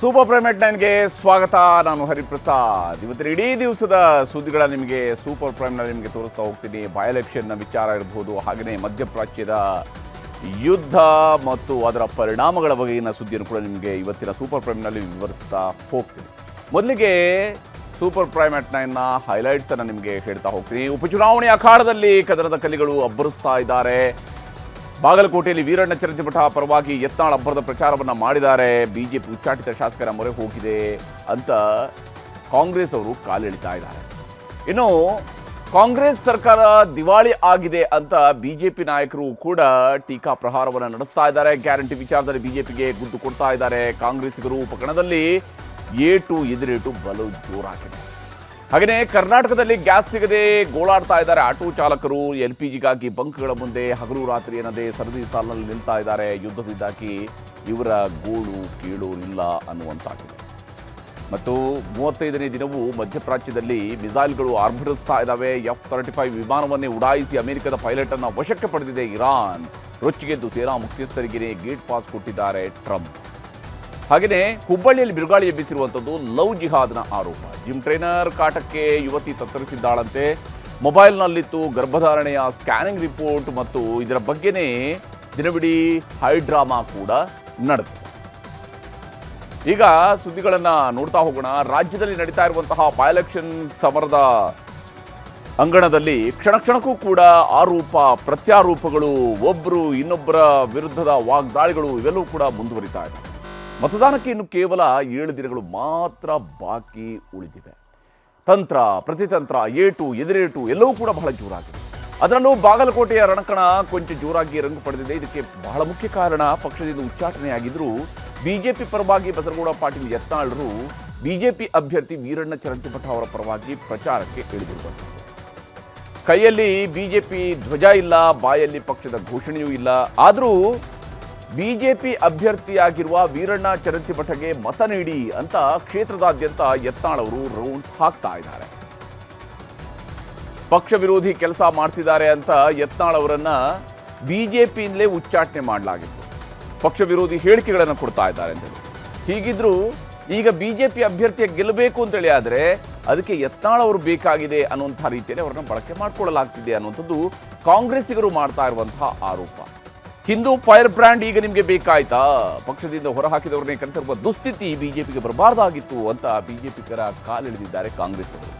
Super prime ಎಟ್ 9ಗೆ ಸ್ವಾಗತ. ನಾನು ಹರಿಪ್ರಸಾದ್. ಇವತ್ತಿನ ಇಡೀ ದಿವಸದ ಸುದ್ದಿಗಳ ನಿಮಗೆ ಸೂಪರ್ ಪ್ರೈಮ್ನಲ್ಲಿ ನಿಮಗೆ ತೋರಿಸ್ತಾ ಹೋಗ್ತೀನಿ. ಬೈ ಎಲೆಕ್ಷನ್ನ ವಿಚಾರ ಇರ್ಬೋದು, ಹಾಗೆಯೇ ಮಧ್ಯಪ್ರಾಚ್ಯದ ಯುದ್ಧ ಮತ್ತು ಅದರ ಪರಿಣಾಮಗಳ ಬಗೆಗಿನ ಸುದ್ದಿಯನ್ನು ಕೂಡ ನಿಮಗೆ ಇವತ್ತಿನ ಸೂಪರ್ ಪ್ರೈಮ್ನಲ್ಲಿ ವಿವರಿಸ್ತಾ ಹೋಗ್ತೀನಿ. ಮೊದಲಿಗೆ ಸೂಪರ್ ಪ್ರೈಮ್ ಎಟ್ 9ನ ಹೈಲೈಟ್ಸನ್ನು ನಿಮಗೆ ಹೇಳ್ತಾ ಹೋಗ್ತೀನಿ. ಉಪಚುನಾವಣೆ ಅಖಾಡದಲ್ಲಿ ಕದನದ ಕಲಿಗಳು ಅಬ್ಬರಿಸ್ತಾ ಇದ್ದಾರೆ. ಬಾಗಲಕೋಟೆಯಲ್ಲಿ ವೀರಣ್ಣ ಚರಂತಿಮಠ ಪರವಾಗಿ ಯತ್ನಾಳ್ ಅಬ್ಬರದ ಪ್ರಚಾರವನ್ನು ಮಾಡಿದ್ದಾರೆ. ಬಿಜೆಪಿ ಉಚ್ಚಾಟಿತ ಶಾಸಕರ ಮೊರೆ ಹೋಗಿದೆ ಅಂತ ಕಾಂಗ್ರೆಸ್ ಅವರು ಕಾಲೆಳಿತಾ ಇದ್ದಾರೆ. ಇನ್ನು ಕಾಂಗ್ರೆಸ್ ಸರ್ಕಾರ ದಿವಾಳಿ ಆಗಿದೆ ಅಂತ ಬಿಜೆಪಿ ನಾಯಕರು ಕೂಡ ಟೀಕಾ ಪ್ರಹಾರವನ್ನು ನಡೆಸ್ತಾ ಇದ್ದಾರೆ. ಗ್ಯಾರಂಟಿ ವಿಚಾರದಲ್ಲಿ ಬಿಜೆಪಿಗೆ ಗುದ್ದು ಕೊಡ್ತಾ ಇದ್ದಾರೆ. ಕಾಂಗ್ರೆಸ್ಸಿಗರು ಉಪಕಣದಲ್ಲಿ ಏಟು ಎದುರೇಟು ಬಲು ಜೋರಾಗಿದೆ. ಹಾಗೆಯೇ ಕರ್ನಾಟಕದಲ್ಲಿ ಗ್ಯಾಸ್ ಸಿಗದೆ ಗೋಳಾಡ್ತಾ ಇದ್ದಾರೆ ಆಟೋ ಚಾಲಕರು. LPGಗಾಗಿ ಬಂಕ್ಗಳ ಮುಂದೆ ಹಗಲು ರಾತ್ರಿ ಎನ್ನದೇ ಸರದಿ ಸಾಲಿನಲ್ಲಿ ನಿಲ್ತಾ ಇದ್ದಾರೆ. ಯುದ್ಧದಿಂದಾಗಿ ಇವರ ಗೋಳು ಕೇಳೋರಿಲ್ಲ ಅನ್ನುವಂತಾಗಿದೆ. ಮತ್ತು 35ನೇ ದಿನವೂ ಮಧ್ಯಪ್ರಾಚ್ಯದಲ್ಲಿ ಮಿಸೈಲ್ಗಳು ಆರ್ಭಟಿಸ್ತಾ ಇದ್ದಾವೆ. F-35 ವಿಮಾನವನ್ನೇ ಉಡಾಯಿಸಿ ಅಮೆರಿಕದ ಪೈಲಟ್ ಅನ್ನು ವಶಕ್ಕೆ ಪಡೆದಿದೆ ಇರಾನ್. ರೊಚ್ಚಿಗೆದ್ದು ಸೇನಾ ಮುಖ್ಯಸ್ಥರಿಗೆ ಗೇಟ್ ಪಾಸ್ ಕೊಟ್ಟಿದ್ದಾರೆ ಟ್ರಂಪ್. ಹಾಗೆಯೇ ಹುಬ್ಬಳ್ಳಿಯಲ್ಲಿ ಬಿರುಗಾಳಿ ಎಬ್ಬಿಸಿರುವಂಥದ್ದು ಲವ್ ಜಿಹಾದ್ನ ಆರೋಪ. ಜಿಮ್ ಟ್ರೈನರ್ ಕಾಟಕ್ಕೆ ಯುವತಿ ತತ್ತರಿಸಿದ್ದಾಳಂತೆ. ಮೊಬೈಲ್ನಲ್ಲಿತ್ತು ಗರ್ಭಧಾರಣೆಯ ಸ್ಕ್ಯಾನಿಂಗ್ ರಿಪೋರ್ಟ್ ಮತ್ತು ಇದರ ಬಗ್ಗೆನೇ ದಿನವಿಡೀ ಹೈ ಡ್ರಾಮಾ ಕೂಡ ನಡೆದಿದೆ. ಈಗ ಸುದ್ದಿಗಳನ್ನು ನೋಡ್ತಾ ಹೋಗೋಣ. ರಾಜ್ಯದಲ್ಲಿ ನಡೀತಾ ಇರುವಂತಹ ಬೈ ಎಲೆಕ್ಷನ್ ಸಮರದ ಅಂಗಣದಲ್ಲಿ ಕ್ಷಣ ಕ್ಷಣಕ್ಕೂ ಕೂಡ ಆರೋಪ ಪ್ರತ್ಯಾರೋಪಗಳು, ಒಬ್ಬರು ಇನ್ನೊಬ್ಬರ ವಿರುದ್ಧದ ವಾಗ್ದಾಳಿಗಳು ಇವೆಲ್ಲವೂ ಕೂಡ ಮುಂದುವರಿತಾ ಇದೆ. ಮತದಾನಕ್ಕೆ ಇನ್ನು ಕೇವಲ 7 ದಿನಗಳು ಮಾತ್ರ ಬಾಕಿ ಉಳಿದಿವೆ. ತಂತ್ರ ಪ್ರತಿತಂತ್ರ, ಏಟು ಎದುರೇಟು ಎಲ್ಲವೂ ಕೂಡ ಬಹಳ ಜೋರಾಗಿದೆ. ಅದರಲ್ಲೂ ಬಾಗಲಕೋಟೆಯ ರಣಕಣ ಕೊಂಚ ಜೋರಾಗಿ ರಂಗು ಪಡೆದಿದೆ. ಇದಕ್ಕೆ ಬಹಳ ಮುಖ್ಯ ಕಾರಣ ಪಕ್ಷದಿಂದ ಉಚ್ಚಾಟನೆಯಾಗಿದ್ದರೂ ಬಿಜೆಪಿ ಪರವಾಗಿ ಬಸನಗೌಡ ಪಾಟೀಲ್ ಯತ್ನಾಳರು ಬಿಜೆಪಿ ಅಭ್ಯರ್ಥಿ ವೀರಣ್ಣ ಚರಂತಿಮಠ ಅವರ ಪರವಾಗಿ ಪ್ರಚಾರಕ್ಕೆ ಇಳಿದಿರುವಂಥದ್ದು. ಕೈಯಲ್ಲಿ ಬಿಜೆಪಿ ಧ್ವಜ ಇಲ್ಲ, ಬಾಯಲ್ಲಿ ಪಕ್ಷದ ಘೋಷಣೆಯೂ ಇಲ್ಲ. ಆದರೂ ಬಿಜೆಪಿ ಅಭ್ಯರ್ಥಿಯಾಗಿರುವ ವೀರಣ್ಣ ಚರಂತಿಮಠಗೆ ಮತ ನೀಡಿ ಅಂತ ಕ್ಷೇತ್ರದಾದ್ಯಂತ ಯತ್ನಾಳ್ ಅವರು ರೌಂಡ್ಸ್ ಹಾಕ್ತಾ ಇದ್ದಾರೆ. ಪಕ್ಷ ವಿರೋಧಿ ಕೆಲಸ ಮಾಡ್ತಿದ್ದಾರೆ ಅಂತ ಯತ್ನಾಳ್ ಅವರನ್ನ ಬಿಜೆಪಿಯಿಂದಲೇ ಉಚ್ಚಾಟನೆ ಮಾಡಲಾಗಿತ್ತು. ಪಕ್ಷ ವಿರೋಧಿ ಹೇಳಿಕೆಗಳನ್ನು ಕೊಡ್ತಾ ಇದ್ದಾರೆ ಅಂತೇಳಿ. ಹೀಗಿದ್ರೂ ಈಗ ಬಿಜೆಪಿ ಅಭ್ಯರ್ಥಿಯ ಗೆಲ್ಲಬೇಕು ಅಂತೇಳಿ ಆದರೆ ಅದಕ್ಕೆ ಯತ್ನಾಳ್ ಅವರು ಬೇಕಾಗಿದೆ ಅನ್ನುವಂಥ ರೀತಿಯಲ್ಲಿ ಅವರನ್ನು ಬಳಕೆ ಮಾಡಿಕೊಳ್ಳಲಾಗ್ತಿದೆ ಅನ್ನುವಂಥದ್ದು ಕಾಂಗ್ರೆಸ್ಸಿಗರು ಮಾಡ್ತಾ ಇರುವಂತಹ ಆರೋಪ. ಹಿಂದೂ ಫೈರ್ ಬ್ರ್ಯಾಂಡ್ ಈಗ ನಿಮಗೆ ಬೇಕಾಯ್ತಾ? ಪಕ್ಷದಿಂದ ಹೊರಹಾಕಿದವರನ್ನೇ ಕರೆತರುವ ದುಸ್ಥಿತಿ ಬಿಜೆಪಿಗೆ ಬರಬಾರ್ದಾಗಿತ್ತು ಅಂತ ಬಿಜೆಪಿಗರ ಕಾಲೆಳೆದಿದ್ದಾರೆ ಕಾಂಗ್ರೆಸ್ ಅವರು.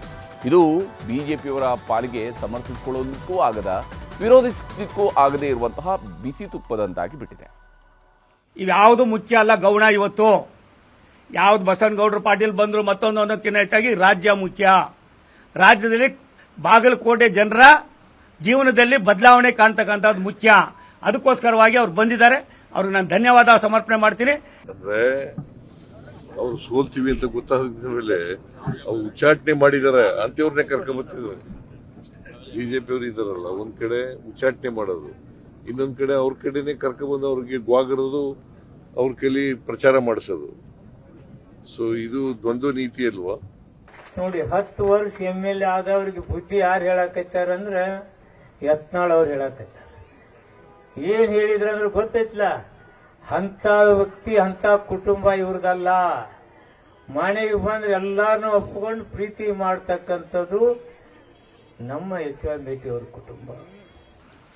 ಇದು ಬಿಜೆಪಿಯವರ ಪಾಲಿಗೆ ಸಮರ್ಥಿಸಿಕೊಳ್ಳೋದಕ್ಕೂ ಆಗದ, ವಿರೋಧಿಸಲಿಕ್ಕೂ ಆಗದೇ ಇರುವಂತಹ ಬಿಸಿ ತುಪ್ಪದಂತಾಗಿ ಬಿಟ್ಟಿದೆ. ಇವ್ಯಾವುದು ಮುಖ್ಯ ಅಲ್ಲ ಗೌಣ. ಇವತ್ತು ಯಾವ್ದು ಬಸನಗೌಡರು ಪಾಟೀಲ್ ಬಂದ್ರು ಮತ್ತೊಂದು ಅನ್ನೋದಕ್ಕಿಂತ ಹೆಚ್ಚಾಗಿ ರಾಜ್ಯ ಮುಖ್ಯ. ರಾಜ್ಯದಲ್ಲಿ ಬಾಗಲಕೋಟೆ ಜನರ ಜೀವನದಲ್ಲಿ ಬದಲಾವಣೆ ಕಾಣ್ತಕ್ಕಂಥದ್ದು ಮುಖ್ಯ. ಅದಕ್ಕೋಸ್ಕರವಾಗಿ ಅವ್ರು ಬಂದಿದ್ದಾರೆ. ಅವ್ರಿಗೆ ನಾನು ಧನ್ಯವಾದ ಸಮರ್ಪಣೆ ಮಾಡ್ತೀನಿ. ಅಂದ್ರೆ ಅವ್ರು ಸೋಲ್ತೀವಿ ಅಂತ ಗೊತ್ತಾದ ಮೇಲೆ ಅವ್ರು ಉಚ್ಚಾಟನೆ ಮಾಡಿದ್ದಾರೆ ಅಂತವ್ರನ್ನೇ ಕರ್ಕೊಂಡ್ಬರ್ತಿದ್ದಾರೆ. ಬಿಜೆಪಿ ಅವರು ಇದಾರಲ್ಲ, ಒಂದ್ ಕಡೆ ಉಚ್ಚಾಟನೆ ಮಾಡೋದು, ಇನ್ನೊಂದ್ ಕಡೆ ಅವ್ರ ಕಡೆನೆ ಕರ್ಕೊಂಡ್ಬಂದು ಅವ್ರಿಗೆ ಗ್ವಾಗರೋದು, ಅವ್ರ ಕೈಲಿ ಪ್ರಚಾರ ಮಾಡಿಸೋದು. ಸೊ ಇದು ದ್ವಂದ್ವ ನೀತಿ ಅಲ್ವಾ? ನೋಡಿ, 10 ವರ್ಷ MLA ಆದವ್ರಿಗೆ ಬುದ್ಧಿ ಯಾರು ಹೇಳಕತ್ತಾರಂದ್ರೆ ಯತ್ನಾಳ್ ಅವ್ರು ಹೇಳಕತ್ತಾರ. ಏನ್ ಹೇಳಿದ್ರಂದ್ರೆ ಗೊತ್ತೈತ್ಲ, ಅಂತ ವ್ಯಕ್ತಿ ಅಂತ ಕುಟುಂಬ ಇವ್ರದಲ್ಲ. ಮನೆಗೆ ಬಂದ್ರೆ ಎಲ್ಲಾರನ್ನೂ ಒಪ್ಕೊಂಡು ಪ್ರೀತಿ ಮಾಡ್ತಕ್ಕಂಥದ್ದು ನಮ್ಮ ಯಶವಂತಿ ಅವ್ರ ಕುಟುಂಬ.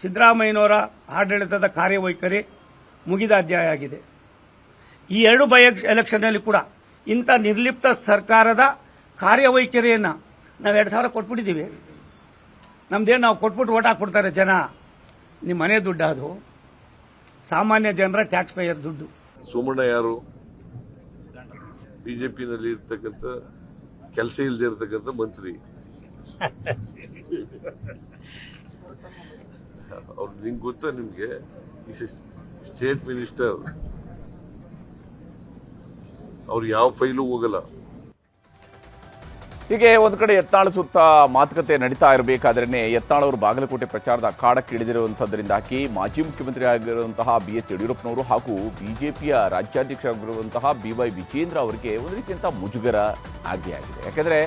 ಸಿದ್ದರಾಮಯ್ಯನವರ ಆಡಳಿತದ ಕಾರ್ಯವೈಖರಿ ಮುಗಿದ ಅಧ್ಯಾಯ ಆಗಿದೆ. ಈ 2 ಬೈ ಎಲೆಕ್ಷನ್ನಲ್ಲಿ ಕೂಡ ಇಂಥ ನಿರ್ಲಿಪ್ತ ಸರ್ಕಾರದ ಕಾರ್ಯವೈಖರಿಯನ್ನ ನಾವು 2,000 ಕೊಟ್ಬಿಟ್ಟಿದ್ದೀವಿ. ನಮ್ದೇನು ನಾವು ಕೊಟ್ಬಿಟ್ಟು ಓಟ್ ಹಾಕ್ಬಿಡ್ತಾರೆ ಜನ. ನಿಮ್ಮ ಮನೆ ದುಡ್ಡು, ಅದು ಸಾಮಾನ್ಯ ಜನರ ಟ್ಯಾಕ್ಸ್ ಪೇಯರ್ ದುಡ್ಡು. ಸೋಮಣ್ಣ ಯಾರು? ಬಿಜೆಪಿನಲ್ಲಿ ಇರ್ತಕ್ಕಂಥ ಕೆಲಸ ಇಲ್ಲದೆ ಇರತಕ್ಕಂಥ ಮಂತ್ರಿ. ಅವ್ರು ನಿಮ್ಗೆ ಗೊತ್ತಾ? ನಿಮ್ಗೆ ಸ್ಟೇಟ್ ಮಿನಿಸ್ಟರ್. ಅವ್ರು ಯಾವ ಫೈಲು ಹೋಗಲ್ಲ. ಹೀಗೆ ಒಂದು ಕಡೆ ಯತ್ನಾಳ್ ಸುತ್ತ ಮಾತುಕತೆ ನಡೀತಾ ಇರಬೇಕಾದ್ರೇ ಯತ್ನಾಳ್ ಅವರು ಬಾಗಲಕೋಟೆ ಪ್ರಚಾರದ ಅಖಾಡಕ್ಕೆ ಇಳಿದಿರುವಂಥದ್ದರಿಂದಾಗಿ ಮಾಜಿ ಮುಖ್ಯಮಂತ್ರಿ ಆಗಿರುವಂತಹ BS ಯಡಿಯೂರಪ್ಪನವರು ಹಾಗೂ ಬಿಜೆಪಿಯ ರಾಜ್ಯಾಧ್ಯಕ್ಷರಾಗಿರುವಂತಹ BY ವಿಜೇಂದ್ರ ಅವರಿಗೆ ಒಂದು ರೀತಿಯಂಥ ಮುಜುಗರ ಆಗಿದೆ. ಯಾಕೆಂದರೆ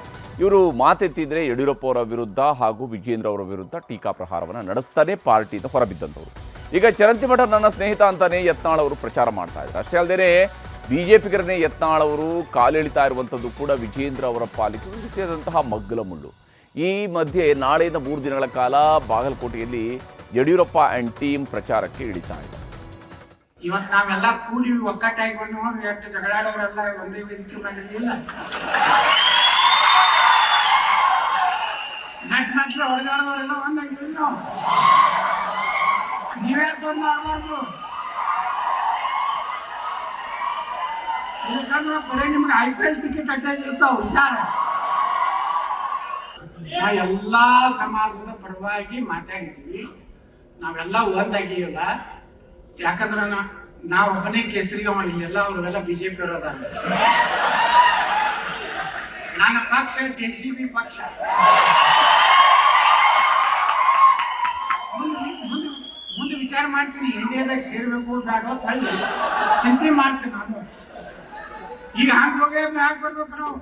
ಇವರು ಮಾತೆತ್ತಿದ್ರೆ ಯಡಿಯೂರಪ್ಪ ಅವರ ವಿರುದ್ಧ ಹಾಗೂ ವಿಜೇಂದ್ರ ಅವರ ವಿರುದ್ಧ ಟೀಕಾ ಪ್ರಹಾರವನ್ನು ನಡೆಸ್ತಾನೆ ಪಾರ್ಟಿಯಿಂದ ಹೊರಬಿದ್ದಂಥವ್ರು. ಈಗ ಚರಂತಿಮಠ ನನ್ನ ಸ್ನೇಹಿತ ಅಂತಾನೆ ಯತ್ನಾಳ್ ಅವರು ಪ್ರಚಾರ ಮಾಡ್ತಾ ಇದ್ದಾರೆ. ಅಷ್ಟೇ ಅಲ್ಲದೆ ಬಿಜೆಪಿಗರನ್ನೇ ಯತ್ನಾಳ್ ಅವರು ಕಾಲೆಳಿತಾ ಇರುವಂಥದ್ದು ಕೂಡ ವಿಜೇಂದ್ರ ಅವರ ಪಾಲಿಗೆ ಒಂದು ರೀತಿಯಾದಂತಹ ಮಗ್ಗಲ ಮುಳ್ಳು. ಈ ಮಧ್ಯೆ ನಾಳೆಯಿಂದ 3 ದಿನಗಳ ಕಾಲ ಬಾಗಲಕೋಟೆಯಲ್ಲಿ ಯಡಿಯೂರಪ್ಪ ಆ್ಯಂಡ್ ಟೀಮ್ ಪ್ರಚಾರಕ್ಕೆ ಇಳಿತಾ ಇದೆ. ಇವತ್ತು ನಾವೆಲ್ಲ ಕೂಡಿ ಒಕ್ಕಟ್ಟಾಗಿ ಬಂದು ಎಷ್ಟು ಜಗಳಾಡೋರೆಲ್ಲ ಒಂದೇ ವೇದಿಕೆ ಮಾಡಿದ್ವಿಲ್ಲ, ನಟ್ ಹೊಡೆದಾಡೋರೆಲ್ಲ ಒಂದಾಗಿದ್ದೀವಿ ನಾವು. ನೀವ್ಯಾಕೆ ಬಂದು ಆಗಬಾರ್ದು? ಯಾಕಂದ್ರೆ ಬರೀ ನಿಮ್ಗೆ IPL ಟಿಕೆಟ್ ಅಟ್ಯಾಚ್ ಇರ್ತಾವ, ಹುಷಾರ. ನಾವು ಎಲ್ಲಾ ಸಮಾಜದ ಪರವಾಗಿ ಮಾತಾಡಿದ್ವಿ, ನಾವೆಲ್ಲ ಒಂದಾಗಿಲ್ಲ. ಯಾಕಂದ್ರೆ ನಾವು ಒಬ್ಬನೇ ಕೇಸರಿ ಇಲ್ಲೆಲ್ಲ ಅವರೆಲ್ಲ ಬಿಜೆಪಿ ಅವರು ಅದಾರ. ನನ್ನ ಪಕ್ಷ JCB ಪಕ್ಷ. ಮುಂದೆ ವಿಚಾರ ಮಾಡ್ತೀನಿ, ಇಂಡಿಯಾದಾಗ ಸೇರ್ಬೇಕು ಬೇಡ ತಳ್ಳಿ ಚಿಂತೆ ಮಾಡ್ತೀನಿ ನಾನು. ಈಗ ಹಂಗೆ ಹೋಗಿ ಮ್ಯಾಕ್ ಬರ್ಬೇಕು ನಾವು.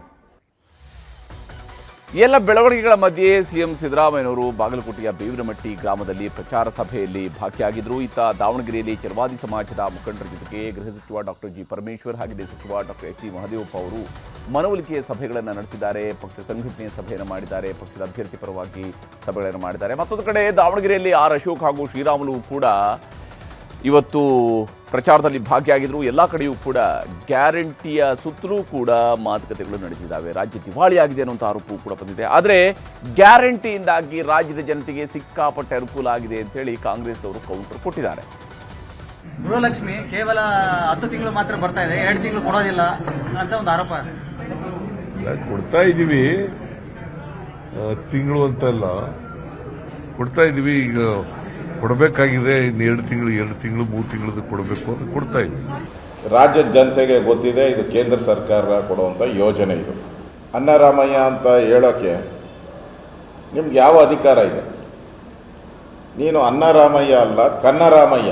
ಎಲ್ಲ ಬೆಳವಣಿಗೆಗಳ ಮಧ್ಯೆ ಸಿಎಂ ಸಿದ್ದರಾಮಯ್ಯನವರು ಬಾಗಲಕೋಟೆಯ ಬೇವಿನಮಟ್ಟಿ ಗ್ರಾಮದಲ್ಲಿ ಪ್ರಚಾರ ಸಭೆಯಲ್ಲಿ ಭಾಗಿಯಾಗಿದ್ದರು. ಇತ್ತ ದಾವಣಗೆರೆಯಲ್ಲಿ ಚಲವಾದಿ ಸಮಾಜದ ಮುಖಂಡರ ಜೊತೆಗೆ ಗೃಹ ಸಚಿವ ಡಾಕ್ಟರ್ ಜಿ ಪರಮೇಶ್ವರ್ ಹಾಗೆಯೇ ಸಚಿವ ಡಾಕ್ಟರ್ ಎಚ್ ಸಿ ಮಹದೇವಪ್ಪ ಅವರು ಮನವೊಲಿಕೆಯ ಸಭೆಗಳನ್ನು ನಡೆಸಿದ್ದಾರೆ. ಪಕ್ಷ ಸಂಘಟನೆಯ ಸಭೆಯನ್ನು ಮಾಡಿದ್ದಾರೆ, ಪಕ್ಷದ ಅಭ್ಯರ್ಥಿ ಪರವಾಗಿ ಸಭೆಗಳನ್ನು ಮಾಡಿದ್ದಾರೆ. ಮತ್ತೊಂದು ಕಡೆ ದಾವಣಗೆರೆಯಲ್ಲಿ ಆರ್ ಅಶೋಕ್ ಹಾಗೂ ಶ್ರೀರಾಮುಲು ಕೂಡ ಇವತ್ತು ಪ್ರಚಾರದಲ್ಲಿ ಭಾಗಿಯಾಗಿದ್ದರು. ಎಲ್ಲ ಕಡೆಯೂ ಕೂಡ ಗ್ಯಾರಂಟಿಯ ಸುತ್ತಲೂ ಕೂಡ ಮಾತುಕತೆಗಳು ನಡೆದಿದ್ದಾವೆ. ರಾಜ್ಯ ದಿವಾಳಿಯಾಗಿದೆ ಅನ್ನುವಂಥ ಆರೋಪವೂ ಕೂಡ ಬಂದಿದೆ. ಆದರೆ ಗ್ಯಾರಂಟಿಯಿಂದಾಗಿ ರಾಜ್ಯದ ಜನತೆಗೆ ಸಿಕ್ಕಾಪಟ್ಟೆ ಅನುಕೂಲ ಆಗಿದೆ ಅಂತೇಳಿ ಕಾಂಗ್ರೆಸ್ನವರು ಕೌಂಟರ್ ಕೊಟ್ಟಿದ್ದಾರೆ. ಗೃಹಲಕ್ಷ್ಮಿ ಕೇವಲ 10 ತಿಂಗಳು ಮಾತ್ರ ಬರ್ತಾ ಇದೆ, 2 ತಿಂಗಳು ಕೊಡೋದಿಲ್ಲ ಅಂತ ಒಂದು ಆರೋಪ. ಕೊಡ್ತಾ ಇದೀವಿ, ತಿಂಗಳು ಅಂತಲ್ಲ ಕೊಡ್ತಾ ಇದೀವಿ. ಈಗ ಕೊಡಬೇಕಾಗಿದೆ, ಇನ್ನು 2 ತಿಂಗಳು 3 ತಿಂಗಳದ್ದು ಕೊಡಬೇಕು ಅಂತ ಕೊಡ್ತಾ ಇದ್ವಿ. ರಾಜ್ಯದ ಜನತೆಗೆ ಗೊತ್ತಿದೆ, ಇದು ಕೇಂದ್ರ ಸರ್ಕಾರ ಕೊಡುವಂಥ ಯೋಜನೆ. ಇದು ಅನ್ನರಾಮಯ್ಯ ಅಂತ ಹೇಳೋಕ್ಕೆ ನಿಮ್ಗೆ ಯಾವ ಅಧಿಕಾರ ಇದೆ? ನೀನು ಅನ್ನರಾಮಯ್ಯ ಅಲ್ಲ, ಕನ್ನರಾಮಯ್ಯ.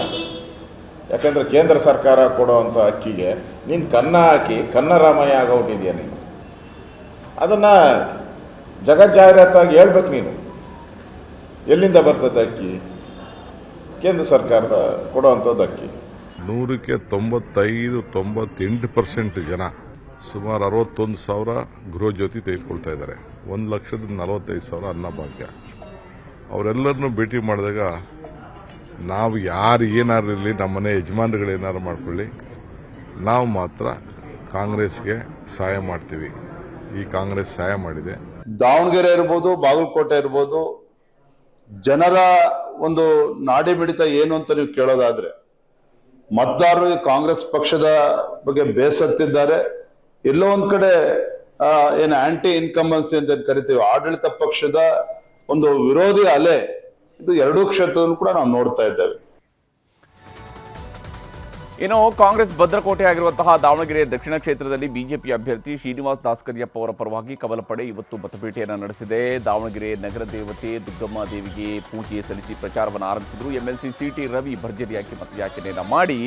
ಯಾಕಂದರೆ ಕೇಂದ್ರ ಸರ್ಕಾರ ಕೊಡುವಂಥ ಅಕ್ಕಿಗೆ ನೀನು ಕನ್ನ ಹಾಕಿ ಕನ್ನರಾಮಯ್ಯ ಆಗೋಗಿದೆಯಾ ನೀನು? ಅದನ್ನು ಜಗಜ್ಜಾಹೀರಾತಾಗಿ ಹೇಳ್ಬೇಕು ನೀನು. ಎಲ್ಲಿಂದ ಬರ್ತದೆ ಅಕ್ಕಿ? ಕೇಂದ್ರ ಸರ್ಕಾರದ ಕೊಡುವಂಥದ್ದು ಅಕ್ಕಿ. 100ಕ್ಕೆ 95-98% ಜನ ಸುಮಾರು 61,000 ಗೃಹ ಜ್ಯೋತಿ ತೆಗೆದುಕೊಳ್ತಾ ಇದ್ದಾರೆ. 1,45,000 ಅನ್ನಭಾಗ್ಯ. ಅವರೆಲ್ಲರನ್ನೂ ಭೇಟಿ ಮಾಡಿದಾಗ ನಾವು ಯಾರು ಏನಾರು ಇರಲಿ, ನಮ್ಮನೆ ಯಜಮಾನರುಗಳು ಏನಾರು ಮಾಡ್ಕೊಳ್ಳಿ, ನಾವು ಮಾತ್ರ ಕಾಂಗ್ರೆಸ್ಗೆ ಸಹಾಯ ಮಾಡ್ತೀವಿ. ಈ ಕಾಂಗ್ರೆಸ್ ಸಹಾಯ ಮಾಡಿದೆ. ದಾವಣಗೆರೆ ಇರ್ಬೋದು, ಬಾಗಲಕೋಟೆ ಇರ್ಬೋದು, ಜನರ ಒಂದು ನಾಡಿ ಮಿಡಿತ ಏನು ಅಂತ ನೀವು ಕೇಳೋದಾದ್ರೆ, ಮತದಾರರು ಕಾಂಗ್ರೆಸ್ ಪಕ್ಷದ ಬಗ್ಗೆ ಬೇಸತ್ತಿದ್ದಾರೆ. ಎಲ್ಲೋ ಒಂದ್ ಕಡೆ ಏನು ಆಂಟಿ ಇನ್ಕಂಬನ್ಸಿ ಅಂತ ಕರಿತೀವಿ, ಆಡಳಿತ ಪಕ್ಷದ ಒಂದು ವಿರೋಧಿ ಅಲೆ, ಇದು 2 ಕ್ಷೇತ್ರದಲ್ಲೂ ಕೂಡ ನಾವು ನೋಡ್ತಾ ಇದ್ದೇವೆ. ಇನ್ನು ಕಾಂಗ್ರೆಸ್ ಭದ್ರಕೋಟೆ ಆಗಿರುವಂತಹ ದಾವಣಗೆರೆ ದಕ್ಷಿಣ ಕ್ಷೇತ್ರದಲ್ಲಿ ಬಿಜೆಪಿ ಅಭ್ಯರ್ಥಿ ಶ್ರೀನಿವಾಸ್ ದಾಸ್ಕರಿಯಪ್ಪ ಅವರ ಪರವಾಗಿ ಕಮಲ ಪಡೆ ಇವತ್ತು ಮತಪೇಟೆಯನ್ನು ನಡೆಸಿದೆ. ದಾವಣಗೆರೆ ನಗರ ದೇವತೆ ದುಗ್ಗಮ್ಮ ದೇವಿಗೆ ಪೂಜೆ ಸಲ್ಲಿಸಿ ಪ್ರಚಾರವನ್ನು ಆರಂಭಿಸಿದರು. MLC CT ರವಿ ಭರ್ಜರಿಯಾಗಿ ಮತಯಾಚನೆಯನ್ನು ಮಾಡಿ